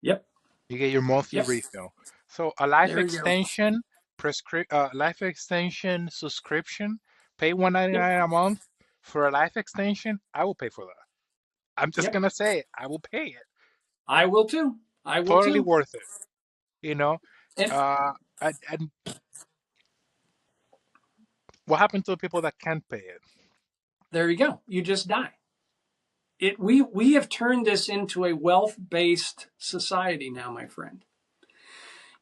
Yep, You get your monthly yep, refill. So a there you go. life extension subscription, pay Yep, 199 a month for a life extension. I will pay for that. I'm just yep, gonna say it. I will pay it. I will too. I will Totally too. worth it. You know, And and what happened to the people that can't pay it? there you go. You just die. We have turned this into a wealth-based society now, my friend.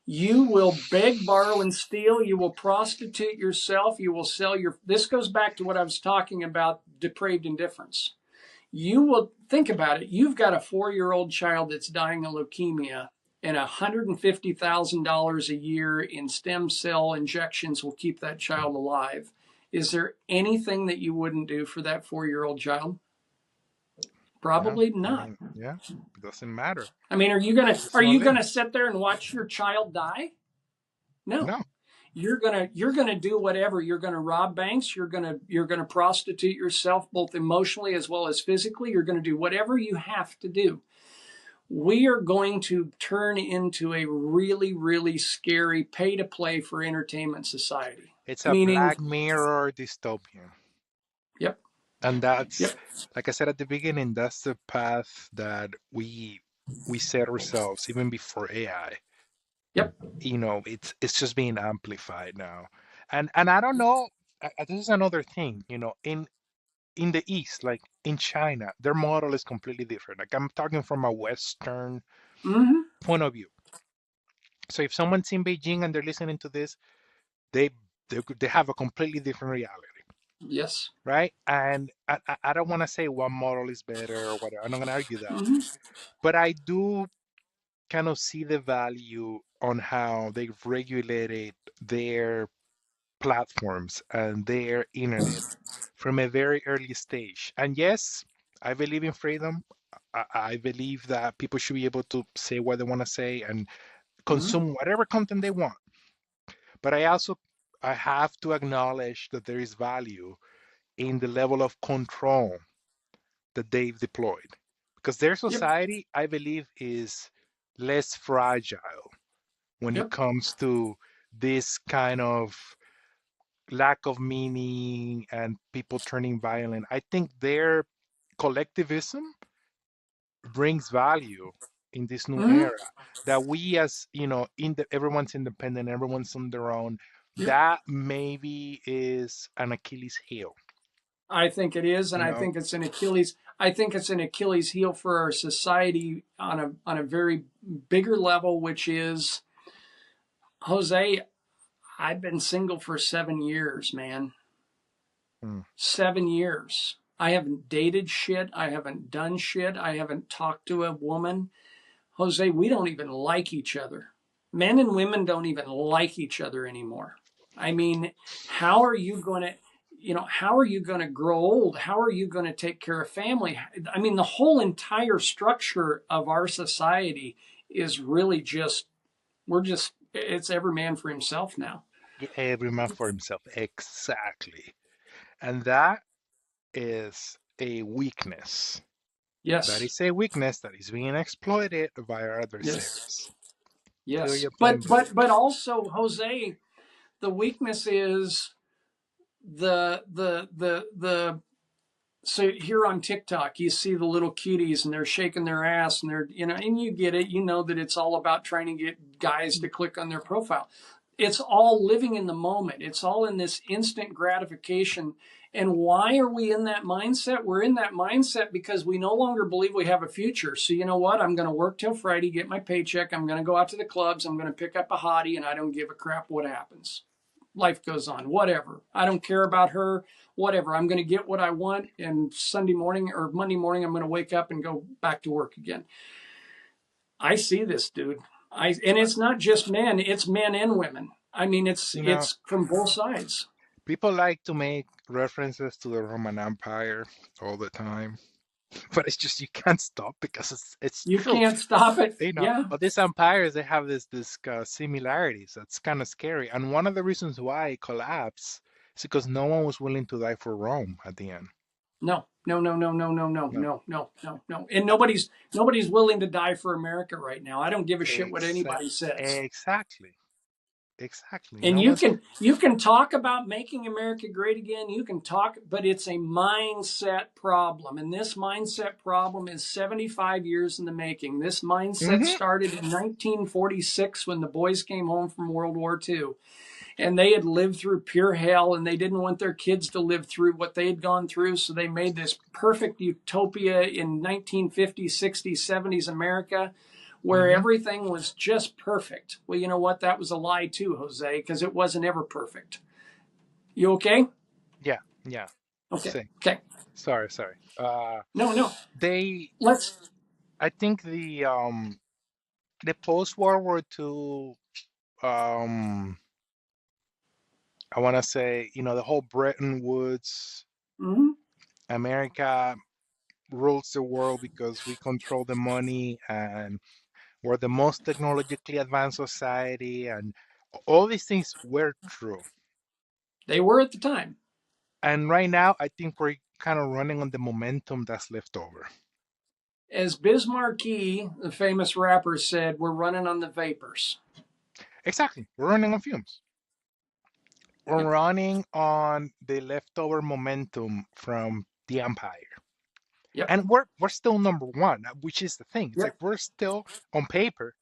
You will beg, borrow, and steal. You will prostitute yourself. You will sell your. This goes back to what I was talking about depraved indifference. You will think about it. You've got a 4-year-old child that's dying of leukemia, and $150,000 a year in stem cell injections will keep that child alive. Is there anything that you wouldn't do for that 4-year-old child? Yeah, Probably I not. mean, yeah, it doesn't matter. I mean, It's are no you limit. gonna sit there and watch your child die? No. No, You're gonna do whatever. You're gonna rob banks. You're gonna prostitute yourself both emotionally as well as physically. You're gonna do whatever you have to do. We are going to turn into a really, really scary pay to play for entertainment society. it's a Meaning, Black Mirror dystopian. yep, And that's, yep, like I said at the beginning, that's the path that we set ourselves even before AI. yep. It's just being amplified now. And I don't know, this is another thing, in the East, like in China, their model is completely different. Like I'm talking from a Western Mm-hmm. point of view. So if someone's in Beijing and they're listening to this, they they have a completely different reality, Yes. right? And I don't want to say one model is better or whatever. I'm not going to argue that. Mm-hmm. But I do kind of see the value on how they've regulated their platforms and their internet from a very early stage. And yes, I believe in freedom. I believe that people should be able to say what they want to say and Mm-hmm. consume whatever content they want. But I have to acknowledge that there is value in the level of control that they've deployed. Because their Yep. society, I believe, is less fragile when it Yep. comes to this kind of lack of meaning and people turning violent. I think their collectivism brings value in this new Mm-hmm. era that we as everyone's independent, everyone's on their own. Yep. That maybe is an Achilles heel. I think it is, and you I know think it's an Achilles. I think it's an Achilles heel for our society on a very bigger level, which is Jose. I've been single for 7 years, man. Mm. 7 years. I haven't dated shit. I haven't done shit. I haven't talked to a woman. Jose, we don't even like each other. Men and women don't even like each other anymore. I mean, how are you going to, how are you going to grow old? How are you going to take care of family? I mean, the whole entire structure of our society is really just, it's every man for himself now. Every man for himself. Exactly. And that is a weakness. That Yes, is a weakness that is being exploited by our yes, adversaries. yes. Period, plain Jane. But also, Jose, the weakness is the so here on TikTok, you see the little cuties and they're shaking their ass and they're, and you get it. You know that it's all about trying to get guys to click on their profile. It's all living in the moment. It's all in this instant gratification. And why are we in that mindset? We're in that mindset because we no longer believe we have a future. So, you know what? I'm going to work till Friday, get my paycheck. I'm going to go out to the clubs. I'm going to pick up a hottie, and I don't give a crap what happens. Life goes on, whatever. I don't care about her, whatever. I'm going to get what I want. And Sunday morning or Monday morning, I'm going to wake up and go back to work again. I see this, dude. And it's not just men, it's men and women. I mean, You know, it's from both sides. people like to make references to the Roman Empire all the time, but it's just you can't stop because it's You true. can't stop it. Yeah. But these empires, they have this similarities. That's kind of scary. And one of the reasons why it collapsed is because no one was willing to die for Rome at the end. No, no, no, no, no, no, no, No. no, no, no, no. And nobody's willing to die for America right now. I don't give a shit what Exa- anybody says. exactly. Exactly. And No one's. you can talk about making America great again. You can talk, but it's a mindset problem. And this mindset problem is 75 years in the making. This mindset Hmm. started in 1946 when the boys came home from World War II. And they had lived through pure hell and they didn't want their kids to live through what they had gone through. So they made this perfect utopia in 1950s, 60s, 70s America where Hmm. everything was just perfect. Well, you know what? That was a lie too, Jose, because it wasn't ever perfect. You okay? Yeah. Yeah. Okay. Same. Okay. Sorry. Sorry. No, no. They. Let's. I think the post World War II. Um. I want to say, the whole Bretton Woods, Mm-hmm. America rules the world because we control the money and we're the most technologically advanced society, and all these things were true. They were at the time. And right now, I think we're kind of running on the momentum that's left over. As Biz Markie, the famous rapper, said, we're running on the vapors. Exactly. We're running on fumes. We're Yep. running on the leftover momentum from the empire. Yep. And we're still number one, which is the thing. It's like Yep. we're still on paper.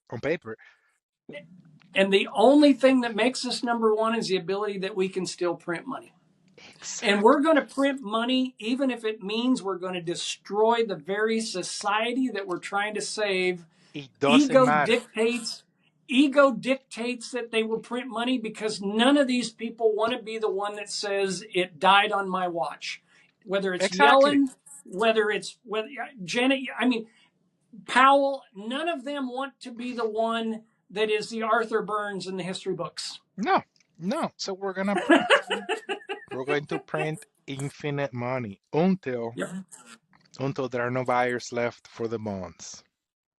And the only thing that makes us number one is the ability that we can still print money. And we're Exactly. going to print money even if it means we're going to destroy the very society that we're trying to save. It doesn't Ego matter. dictates ego dictates that they will print money because none of these people want to be the one that says it died on my watch. Whether it's Exactly. Yellen, whether Janet, I mean Powell, none of them want to be the one that is the Arthur Burns in the history books. No, no. So we're gonna print. We're going to print infinite money until Yep. until there are no buyers left for the bonds.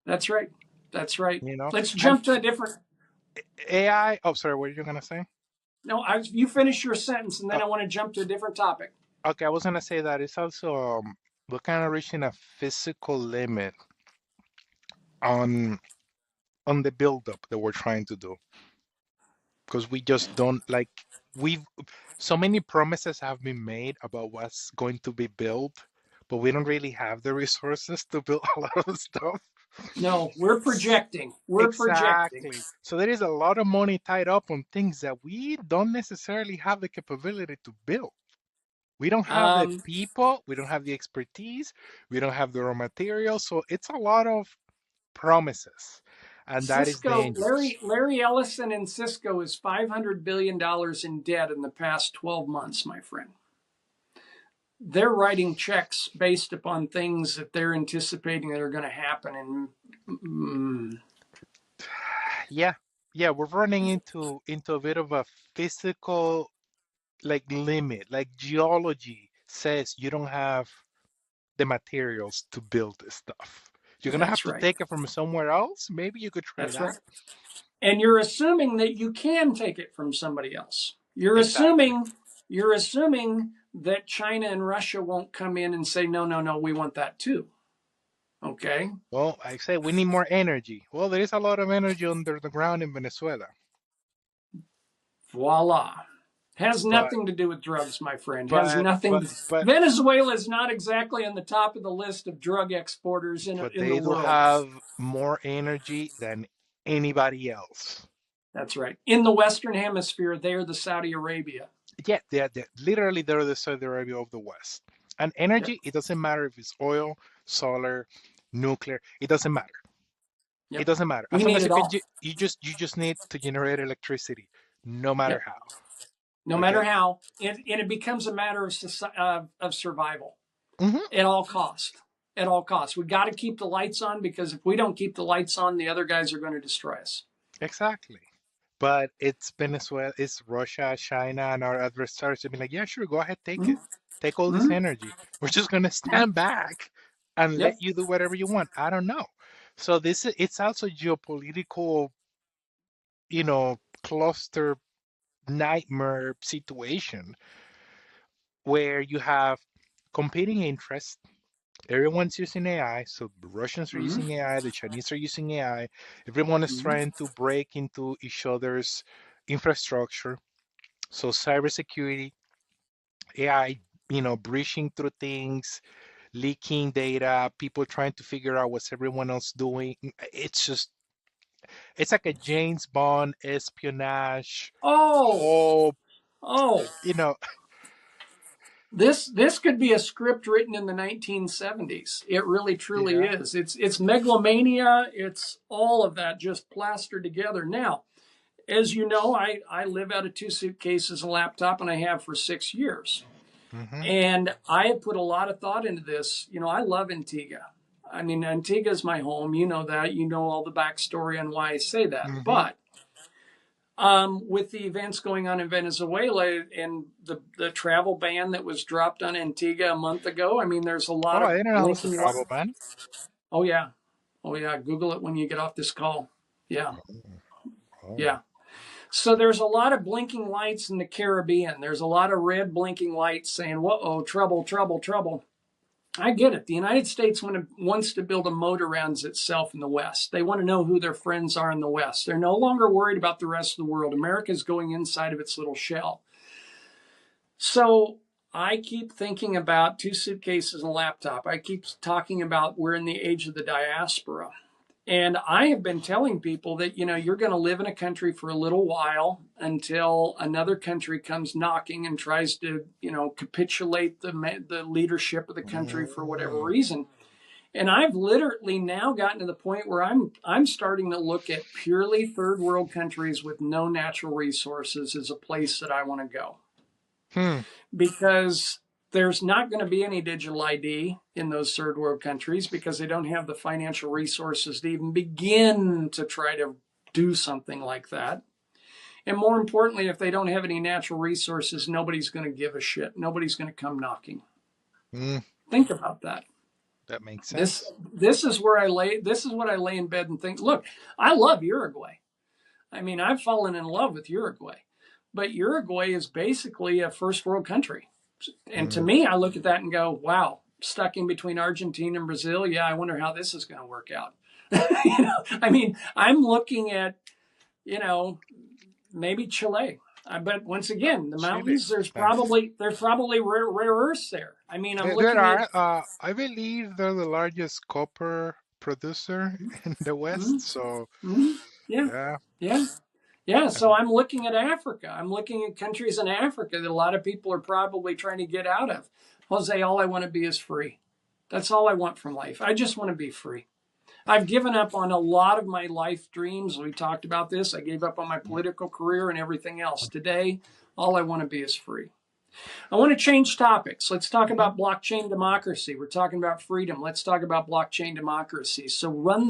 That's right. That's right. You know, Let's and jump to a different. AI. Oh, sorry. What are you gonna say? No, you finish your sentence, and then Oh, I want to jump to a different topic. okay. I was gonna say that it's also we're kind of reaching a physical limit on the buildup that we're trying to do because we just don't like we've so many promises have been made about what's going to be built, but we don't really have the resources to build a lot of stuff. No, we're projecting. We're projecting. Exactly. So there is a lot of money tied up on things that we don't necessarily have the capability to build. We don't have the Um, people, we don't have the expertise, we don't have the raw materials. So it's a lot of promises, and that is Cisco, dangerous. Larry Ellison and Cisco is $500 billion in debt in the past 12 months, my friend. they're writing checks based upon things that they're anticipating that are going to happen. And Yeah, yeah, we're running into a bit of a physical like limit. Like geology says you don't have the materials to build this stuff. You're gonna have that's to right. take it from somewhere else. Maybe you could try That's right. that. And you're assuming that you can take it from somebody else. Exactly. You're assuming that China and Russia won't come in and say, no, no, no, we want that too. Okay. Well, I say we need more energy. Well, there is a lot of energy under the ground in Venezuela, Voila. Has but nothing to do with drugs, my friend. Has but but nothing. but Venezuela is not exactly on the top of the list of drug exporters but in the they do world. have more energy than anybody else. That's right. In the Western Hemisphere, they're the Saudi Arabia. Yeah, they're literally they're the Saudi Arabia of the West. And Yep. energy, it doesn't matter if it's oil, solar, nuclear. It doesn't matter. It Yep. doesn't matter. We As long need as it all. you just need to generate electricity, no matter Yep. how. No matter Okay. how. And it becomes a matter of survival Hmm. at all costs. At all costs. We got to keep the lights on because if we don't keep the lights on, the other guys are going to destroy us. Exactly. But it's Venezuela, it's Russia, China, and our adversaries have been like, yeah, sure, go ahead, take it. Mm-hmm. Take all this Mm-hmm. energy. We're just gonna Yeah. stand back and let Yep. you do whatever you want. I don't know. So it's also geopolitical, cluster nightmare situation where you have competing interests. Everyone's using AI, so the Russians are Mm-hmm. using AI, the Chinese are using AI. Everyone is Mm-hmm. trying to break into each other's infrastructure. So cybersecurity, AI, breaching through things, leaking data, people trying to figure out what's everyone else doing. It's like a James Bond espionage Oh, whole, oh, you know, this could be a script written in the 1970s. It really truly yeah. is. It's megalomania. It's all of that just plastered together. Now, as you know, I live out of two suitcases and a laptop, and I have for 6 years. Hmm. And I have put a lot of thought into this. You know, I love Antigua. I mean, Antigua is my home. You know that. You know all the backstory on why I say that. Hmm. But with the events going on in Venezuela and the travel ban that was dropped on Antigua a month ago, I mean, there's a lot Oh, I of didn't know it was a blinking lights. travel ban. Oh yeah, oh yeah. Google it when you get off this call. Yeah, Oh. yeah. So there's a lot of blinking lights in the Caribbean. There's a lot of red blinking lights saying, "Whoa, trouble, trouble, trouble." I get it. The United States wants to build a moat around itself in the West. They want to know who their friends are in the West. They're no longer worried about the rest of the world. America is going inside of its little shell. So I keep thinking about two suitcases and a laptop. I keep talking about we're in the age of the diaspora. And I have been telling people that, you're going to live in a country for a little while until another country comes knocking and tries to, capitulate the leadership of the country for whatever Mm. reason. And I've literally now gotten to the point where I'm starting to look at purely third world countries with no natural resources as a place that I want to go Hmm. because there's not going to be any digital ID in those third world countries because they don't have the financial resources to even begin to try to do something like that. And more importantly, if they don't have any natural resources, nobody's going to give a shit. Nobody's going to come knocking. Mm. Think about that. That makes This sense. this is where I lay. This is what I lay in bed and think. Look, I love Uruguay. I mean, I've fallen in love with Uruguay, but Uruguay is basically a first world country. And to Mm. me, I look at that and go, wow, stuck in between Argentina and Brazil. Yeah, I wonder how this is going to work out. I mean, I'm looking at, you know, maybe Chile. But once again, the Chile. mountains, Nice. there's probably rare earths there. I mean, I'm There looking at, are, I believe they're the largest copper producer in the West. mm-hmm, So, mm-hmm, yeah, yeah. yeah. Yeah, Uh, so I'm looking at Africa. I'm looking at countries in Africa that a lot of people are probably trying to get out of. Jose, all I want to be is free. That's all I want from life. I just want to be free. I've given up on a lot of my life dreams. We talked about this. I gave up on my political career and everything else. Today, all I want to be is free. I want to change topics. Let's talk Mhm. about blockchain democracy. We're talking about freedom. Let's talk about blockchain democracy. So run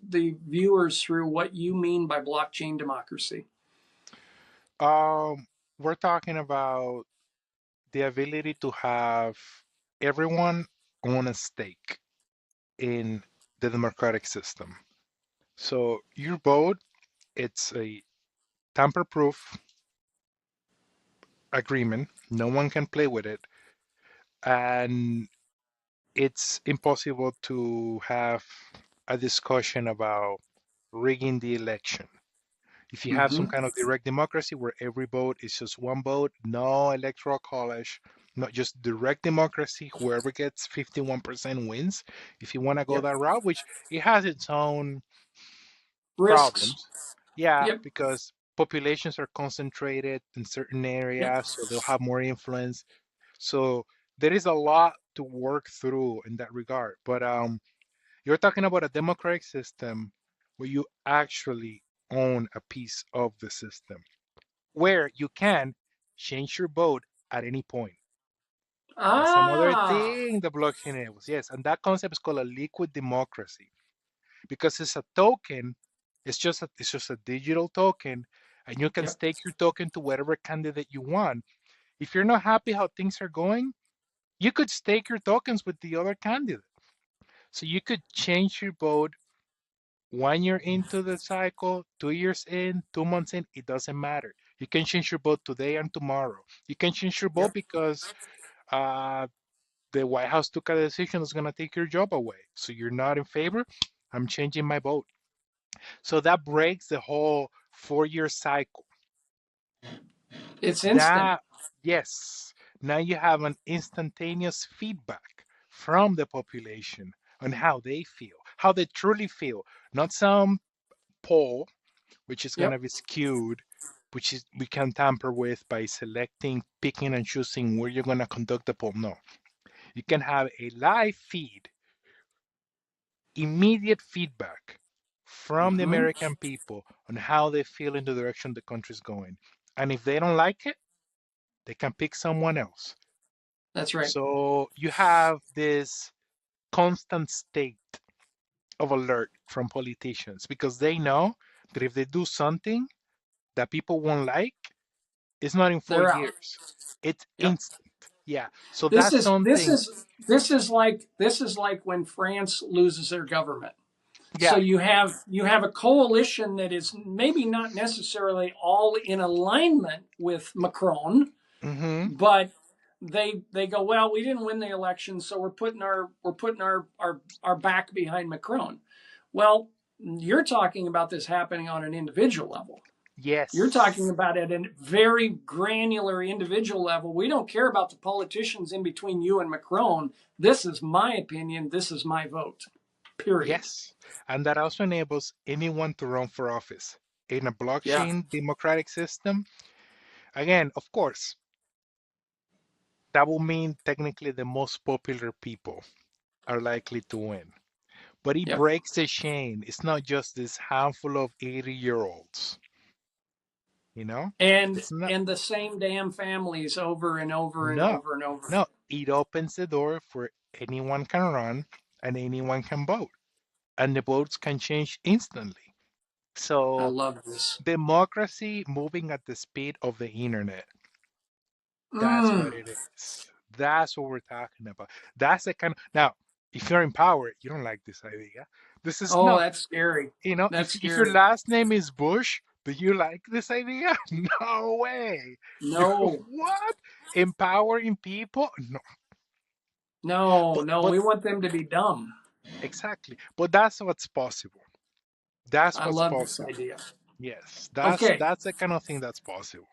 the viewers through what you mean by blockchain democracy. Um, we're talking about the ability to have everyone own a stake in the democratic system. So your vote, it's a tamper-proof agreement. No one can play with it, and it's impossible to have a discussion about rigging the election. If you have some Mm-hmm. kind of direct democracy where every vote is just one vote, no electoral college, not just direct democracy, whoever gets 51% wins. If you want to go Yep. that route, which it has its own Risks. problems, yeah, Yep. because populations are concentrated in certain Yep. areas, so they'll have more influence. So there is a lot to work through in that regard. But you're talking about a democratic system where you actually own a piece of the system, where you can change your vote at any point. That's another Ah. thing the blockchain enables. Yes, and that concept is called a liquid democracy because it's a token. It's just a digital token, and you can Yep. stake your token to whatever candidate you want. If you're not happy how things are going, you could stake your tokens with the other candidate. So you could change your vote 1 year into the cycle, 2 years in, 2 months in, it doesn't matter. You can change your vote today and tomorrow. You can change your vote Yep. because uh, the White House took a decision that's going to take your job away. So you're not in favor. I'm changing my vote. So that breaks the whole 4 year cycle. It's instant. That, yes, now you have an instantaneous feedback from the population on how they feel, how they truly feel, not some poll which is going to Yep. be skewed, which is we can tamper with by selecting, picking, and choosing where you're going to conduct the poll. No, you can have a live feed, immediate feedback from the Mm-hmm. American people on how they feel in the direction the country's going. And if they don't like it, they can pick someone else. That's right. So you have this constant state of alert from politicians because they know that if they do something that people won't like, it's not in four They're out. years. It's Yep. instant. Yeah. So This that's is this something. is this is like when France loses their government. So Yeah. you have a coalition that is maybe not necessarily all in alignment with Macron, Mm-hmm. but they go, well, we didn't win the election, so we're putting our back behind Macron. Well, you're talking about this happening on an individual level. You're talking Yes. about at a very granular individual level. We don't care about the politicians in between you and Macron. This is my opinion. This is my vote. Period. Yes. And that also enables anyone to run for office. In a Yeah. blockchain democratic system, again, of course, that will mean technically the most popular people are likely to win. But it Yep. breaks the chain. It's not just this handful of 80-year-olds, you know? and It's not, and the same damn families over and over and no, over and over. no. It opens the door for anyone can run and anyone can vote. And the votes can change instantly. I So love this. democracy moving at the speed of the internet. That's what Mm. it is. That's what we're talking about. That's the kind of now, if you're in power, you don't like this idea. This is Oh, not, that's scary. That's if your scary. last name is Bush, do you like this idea? No way. You No, what? Empowering people? No. no, But no. but We want them to be dumb. exactly. But that's what's possible. That's I what's love this possible. idea. Yes, that's Okay, that's the kind of thing that's possible.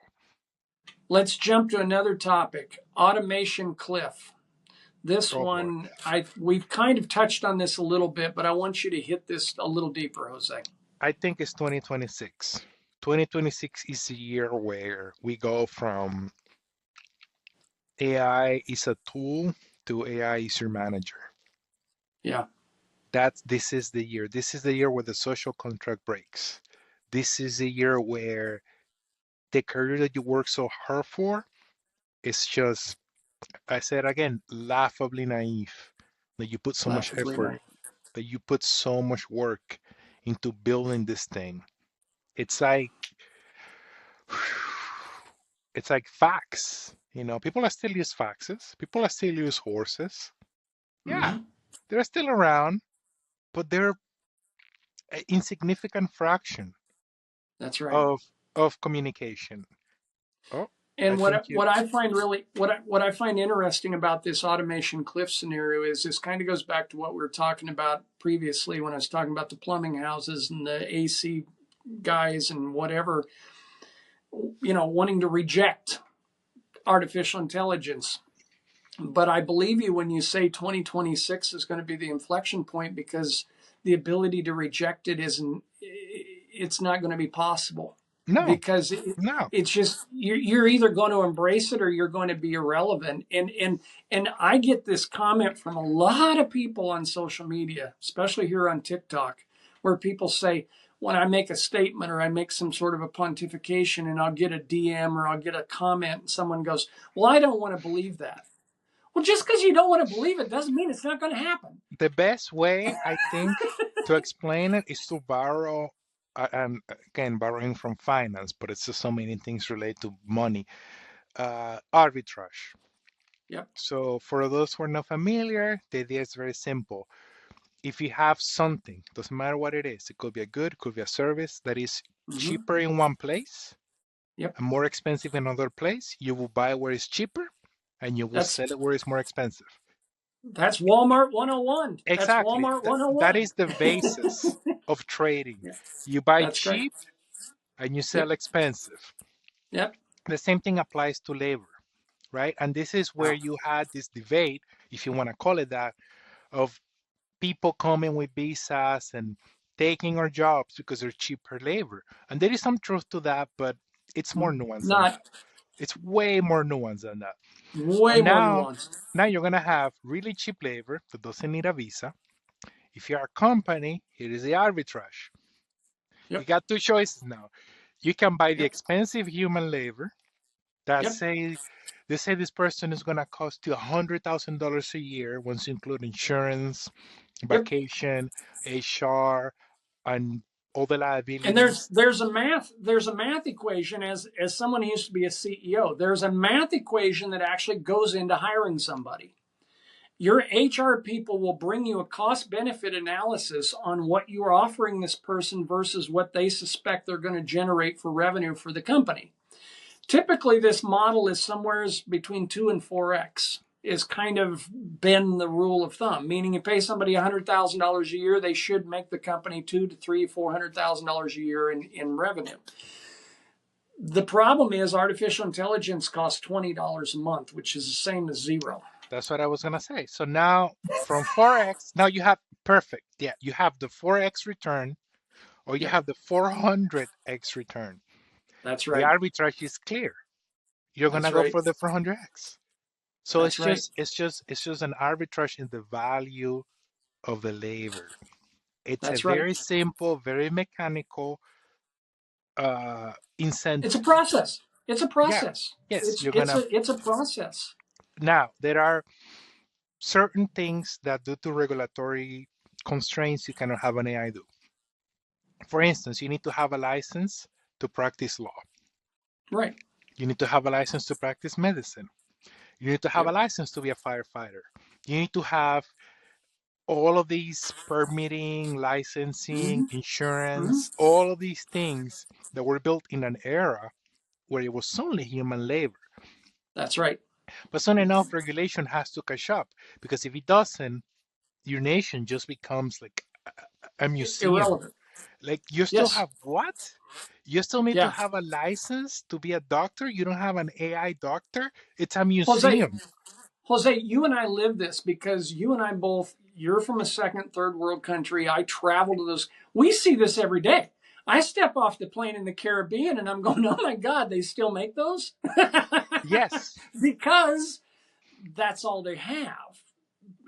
let's jump to another topic. Automation cliff. This Oh boy. one, I we've kind of touched on this a little bit, but I want you to hit this a little deeper, Jose. I think it's 2026. 2026 is the year where we go from AI is a tool to AI is your manager. Yeah. This is the year. This is the year where the social contract breaks. This is the year where the career that you work so hard for It's just, I said again, laughably naive that you put so much Laughably effort, nice. that you put so much work into building this thing. It's like, it's like fax. People are still use faxes. People are still use horses. Yeah, Hmm. they're still around, but they're an insignificant fraction That's right. of of communication. Oh, I And think you. what I find really what I find interesting about this automation cliff scenario is this kind of goes back to what we were talking about previously when I was talking about the plumbing houses and the AC guys and whatever, wanting to reject artificial intelligence. But I believe you when you say 2026 is going to be the inflection point because the ability to reject it isn't, it's not going to be possible No, because no. it's just you're either going to embrace it or you're going to be irrelevant. And I get this comment from a lot of people on social media, especially here on TikTok, where people say, when I make a statement or I make some sort of a pontification and I'll get a DM or I'll get a comment and someone goes, well, I don't want to believe that. Well, just because you don't want to believe it doesn't mean it's not going to happen. The best way, I think, to explain it is to borrow, and again, borrowing from finance, but it's just so many things related to money. Arbitrage. Yep. So, for those who are not familiar, the idea is very simple. If you have something, doesn't matter what it is, it could be a good, it could be a service that is Hmm. cheaper in one place Yep. and more expensive in another place, you will buy where it's cheaper and you will That's sell it where it's more expensive. that's Walmart 101. That's Exactly. Walmart That 101. is the basis of trading. Yeah, You buy that's great. cheap and you sell Yep. expensive. Yep. The same thing applies to labor, right? And this is where Wow. you had this debate, if you want to call it that, of people coming with visas and taking our jobs because they're cheaper labor. And there is some truth to that, but it's more nuanced than that. Not It's way more nuanced than that. way And more now, nuanced. now you're gonna have really cheap labor that doesn't need a visa. If you're a company, here is the arbitrage. You Yep. got two choices now. You can buy the Yep. expensive human labor that Yep. say they say this person is gonna cost you $100,000 a year once you include insurance, Yep. vacation, HR, and all the And liabilities. there's a math equation as someone who used to be a CEO. There's a math equation that actually goes into hiring somebody. Your HR people will bring you a cost benefit analysis on what you are offering this person versus what they suspect they're going to generate for revenue for the company. Typically, this model is somewhere between 2 and 4x, is kind of been the rule of thumb, meaning you pay somebody $100,000 a year, they should make the company 2 to 3, $400,000 a year in revenue. The problem is artificial intelligence costs $20 a month, which is the same as zero. That's what I was gonna say. So now from 4x, now you have perfect. Yeah, you have the 4x return or you Yep, have the 400x return. that's The right. arbitrage is clear. You're gonna That's go right. for the 400x. So That's right. it's just an arbitrage in the value of the labor. It's a That's right. very simple, very mechanical It's a incentive. process. It's a Yeah. process. Yes, It's you're it's gonna. a it's a process. Now there are certain things that due to regulatory constraints you cannot have an AI do. For instance, you need to have a license to practice law. Right. You need to have a license to practice medicine. You need to have a Yep. license to be a firefighter. You need to have all of these permitting, licensing, Hmm. Hmm. insurance, all of these things that were built in an era where it was only human labor. That's right. But soon enough, regulation has to catch up because if it doesn't, your nation just becomes like a museum. Irrelevant. Like you still Yes. have what? You still need to Yeah. have a license to be a doctor? You don't have an AI doctor? It's a Jose, museum. Jose, you and I live this because you and I both, you're from a second, third world country. I travel to those. We see this every day. I step off the plane in the Caribbean and I'm going, oh my God, they still make those? Yes, Because that's all they have.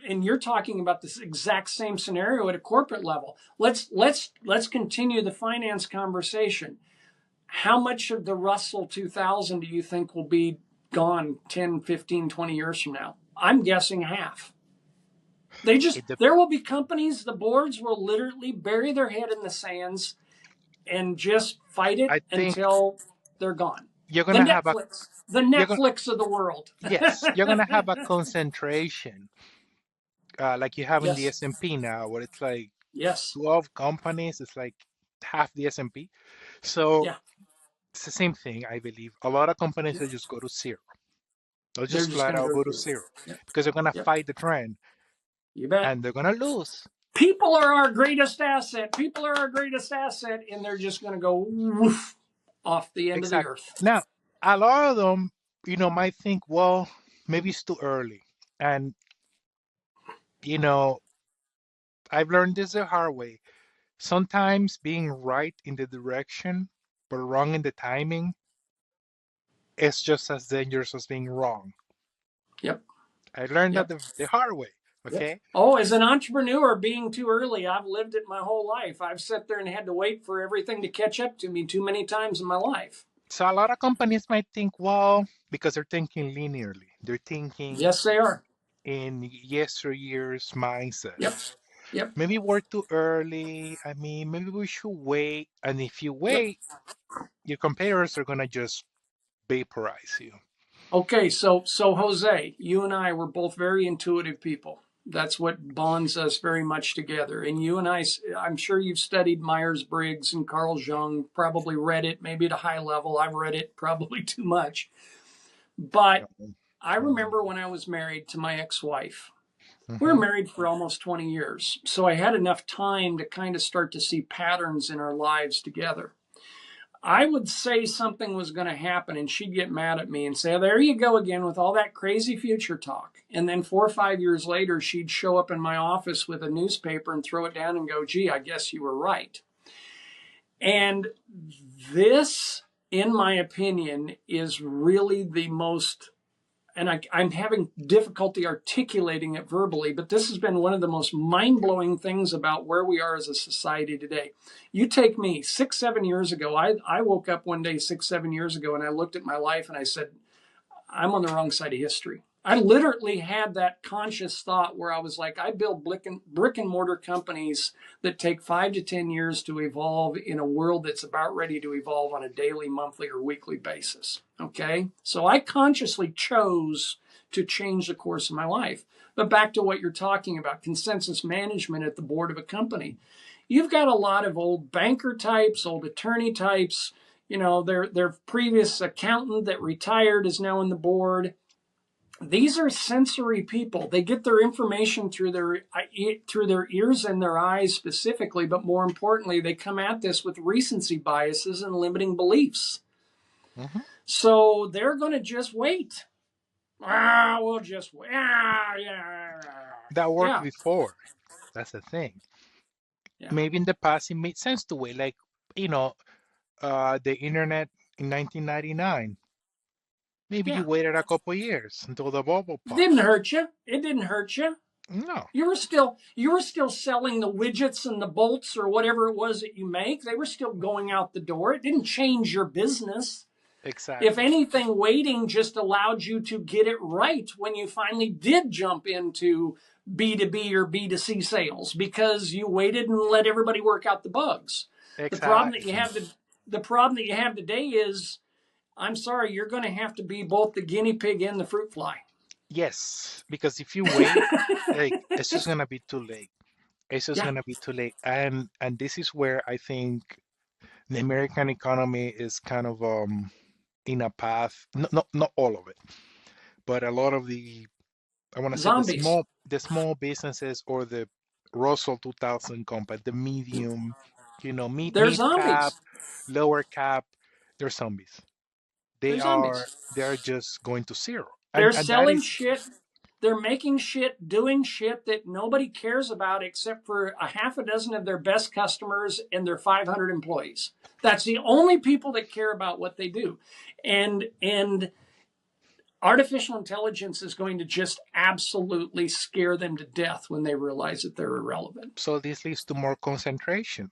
And you're talking about this exact same scenario at a corporate level. Let's continue the finance conversation. How much of the Russell 2000 do you think will be gone 10, 15, 20 years from now? I'm guessing half. They just, It de- there will be companies, the boards will literally bury their head in the sands and just fight it I think until they're gone. you're The gonna have a Netflix, the you're gonna Netflix of the world. yes, you're gonna have a concentration like you have in the Yes, S&P now, where it's like yes, 12 companies. It's like half the S&P. So yeah, it's the same thing, I believe. A lot of companies yeah. will just go to zero. They'll They're just just flat going to out go go to through. zero Yep, because they're gonna yep. fight the trend You bet. and they're gonna lose. People are our greatest asset. People are our greatest asset, and they're just going to go woof off the end of the Exactly. earth. Now, a lot of them, might think, well, maybe it's too early. And, you know, I've learned this the hard way. Sometimes being right in the direction, but wrong in the timing is just as dangerous as being wrong. Yep, I learned that yep, the hard way. yep. Okay. Oh, as an entrepreneur, being too early, I've lived it my whole life. I've sat there and had to wait for everything to catch up to me too many times in my life. So a lot of companies might think, well, because they're thinking linearly, they're thinking Yes, they are. in yesteryear's mindset. Yep, yep, Maybe we're too early. I mean, maybe we should wait. And if you yep. wait, your competitors are gonna just vaporize you. Okay, so Jose, you and I were both very intuitive people. That's what bonds us very much together. And you and I, I'm sure you've studied Myers Briggs and Carl Jung, probably read it, maybe at a high level. I've read it probably too much. But I remember when I was married to my ex wife, we were Mm-hmm. married for almost 20 years. So I had enough time to kind of start to see patterns in our lives together. I would say something was going to happen and she'd get mad at me and say, there you go again with all that crazy future talk. And then 4 or 5 years later, she'd show up in my office with a newspaper and throw it down and go, gee, I guess you were right. And this, in my opinion, is really the most, and I'm having difficulty articulating it verbally, but this has been one of the most mind blowing things about where we are as a society today. You take me 6, 7 years ago, I woke up one day 6, 7 years ago and I looked at my life and I said, I'm on the wrong side of history. I literally had that conscious thought where I was like, I build brick and mortar companies that take 5 to 10 years to evolve in a world that's about ready to evolve on a daily, monthly, or weekly basis. Okay. So I consciously chose to change the course of my life. But back to what you're talking about consensus management at the board of a company. You've got a lot of old banker types, old attorney types, their previous accountant that retired is now on the board. These are sensory people. They get their information through their ears and their eyes specifically, but more importantly, they come at this with recency biases and limiting beliefs. Mm-hmm. So they're going to just wait. We'll just wait. Yeah, That worked yeah, before. That's the thing. yeah, Maybe in the past it made sense to wait, like you know, the internet in 1999. Maybe you yeah. waited a couple years until the bubble It didn't popped. hurt you. It didn't hurt you. No, You were still selling the widgets and the bolts or whatever it was that you make. They were still going out the door. It didn't change your business. If exactly, anything, waiting just allowed you to get it right when you finally did jump into B2B or B2C sales because you waited and let everybody work out the bugs. The problem that you exactly. have to, the problem that you have today is, I'm sorry, you're going to have to be both the guinea pig and the fruit fly. Yes, because if you wait, like it's just gonna be too late. It's just Yeah, gonna be too late. And this is where I think the American economy is kind of in a path. Not all of it, but a lot of the I want to say zombies. the small businesses or the Russell 2000 company, the medium, They're mid cap, zombies. lower cap, they're zombies. They're zombies. They're just going to zero. They're And that selling is shit. They're making shit, doing shit that nobody cares about except for a half a dozen of their best customers and their 500 employees. That's the only people that care about what they do. And artificial intelligence is going to just absolutely scare them to death when they realize that they're irrelevant. so this leads to more concentration.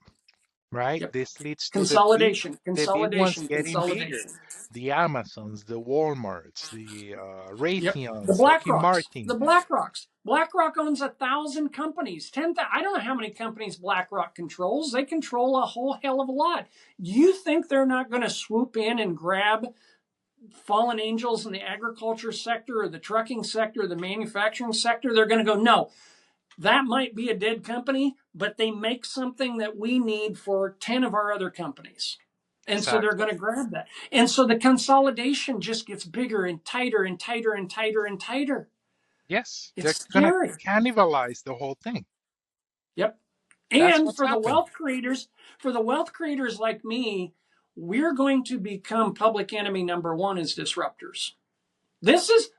right? Yep. This leads to Consolidation, the big ones consolidation, getting bigger. consolidation. The Amazons, the Walmarts, the Yep. The Raytheons, Lockheed BlackRocks. Martin. The BlackRocks. BlackRock owns 1,000 companies. 10,000. I don't know how many companies BlackRock controls. They control a whole hell of a lot. You think they're not going to swoop in and grab fallen angels in the agriculture sector or the trucking sector or the manufacturing sector? They're going to go, no, that might be a dead company, but they make something that we need for 10 of our other companies. And so they're Exactly. going to grab that. And so the consolidation just gets bigger and tighter and tighter and tighter and tighter. Yes, It's they're gonna scary. cannibalize the whole thing. Yep. That's And what's happening. for the wealth creators like me, we're going to become public enemy number one as disruptors.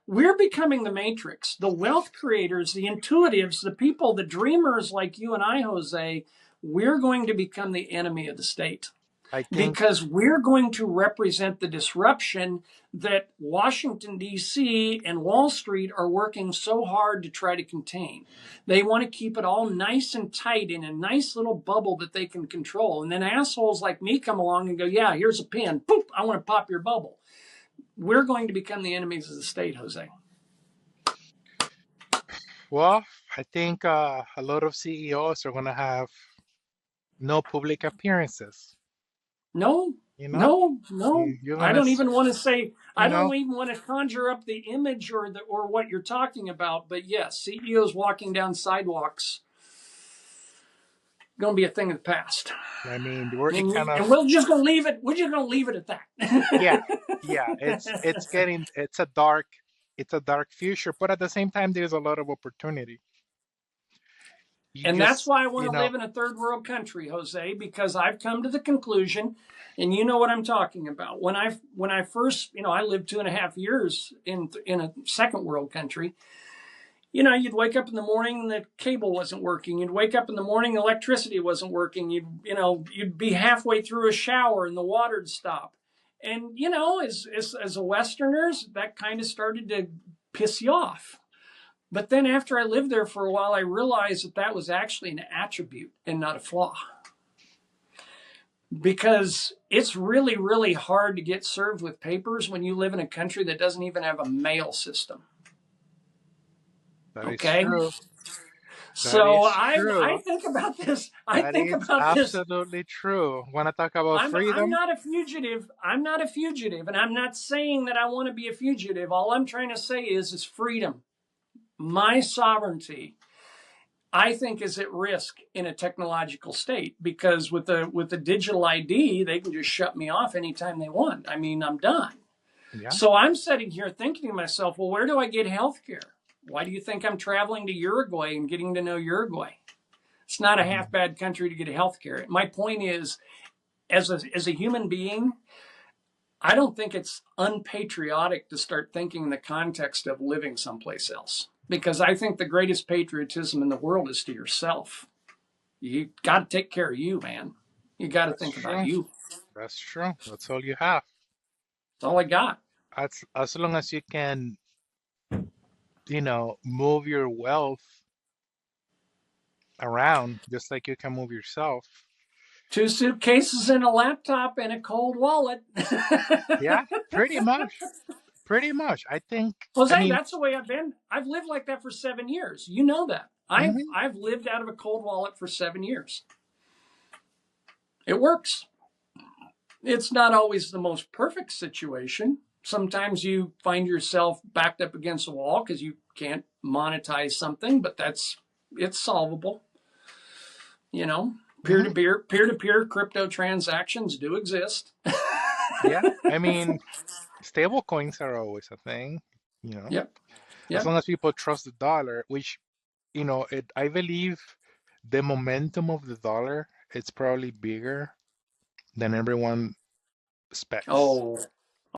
We're becoming the matrix. The wealth creators, the intuitives, the people, the dreamers like you and I, Jose, we're going to become the enemy of the state I think because we're going to represent the disruption that Washington, D.C. and Wall Street are working so hard to try to contain. They want to keep it all nice and tight in a nice little bubble that they can control. And then assholes like me come along and go, yeah, here's a pin. Poof, I want to pop your bubble. We're going to become the enemies of the state, Jose. well, I think a lot of CEOs are gonna have no public appearances. No, You know, no, no. you're I gonna, don't even want to say. I you know, don't even want to conjure up the image or what you're talking about. But yes, CEOs walking down sidewalks going to be a thing of the past, I mean, we're it and kind of, we're just going to leave it. We're just going to leave it at yeah, that. yeah. It's a dark future, but at the same time, there's a lot of opportunity. You And that's just, why I want you to know, live in a third world country, Jose, because I've come to the conclusion, and you know what I'm talking about. When I first, I lived 2.5 years in a second world country. You'd wake up in the morning and the cable wasn't working. You'd wake up in the morning, electricity wasn't working. You'd be halfway through a shower and the water'd stop. And as a Westerners, that kind of started to piss you off. But then after I lived there for a while, I realized that that was actually an attribute and not a flaw. Because it's really, really hard to get served with papers when you live in a country that doesn't even have a mail system. that is Okay? true. That So is I true. think about this. I That think is about this. absolutely true. Want to talk about I'm freedom? not a fugitive. I'm not a fugitive, and I'm not saying that I want to be a fugitive. All I'm trying to say is freedom. My sovereignty, I think, is at risk in a technological state because with the digital ID, they can just shut me off anytime they want. I mean, I'm done. Yeah. So I'm sitting here thinking to myself, well, where do I get health care? Why do you think I'm traveling to Uruguay and getting to know Uruguay? It's not a half Mhm. bad country to get health care. My point is, as a human being, I don't think it's unpatriotic to start thinking in the context of living someplace else. Because I think the greatest patriotism in the world is to yourself. You got to take care of you, man. You got to That's think about true. you. That's true. That's all you have. That's all I got. As long as you can, move your wealth around, just like you can move yourself. 2 suitcases and a laptop and a cold wallet. Yeah, pretty much. Pretty much. I Jose, mean, that's the way I've been. I've lived like that for 7 years. You know that. I've mhm, I've lived out of a cold wallet for 7 years. It works. It's not always the most perfect situation. Sometimes you find yourself backed up against a wall because you can't monetize something, but it's solvable. You know, mhm, peer to peer crypto transactions do exist. yeah. I mean, stable coins are always a thing, you know, Yep, as yep. long as people trust the dollar, which, I believe the momentum of the dollar, it's probably bigger than everyone expects. Oh,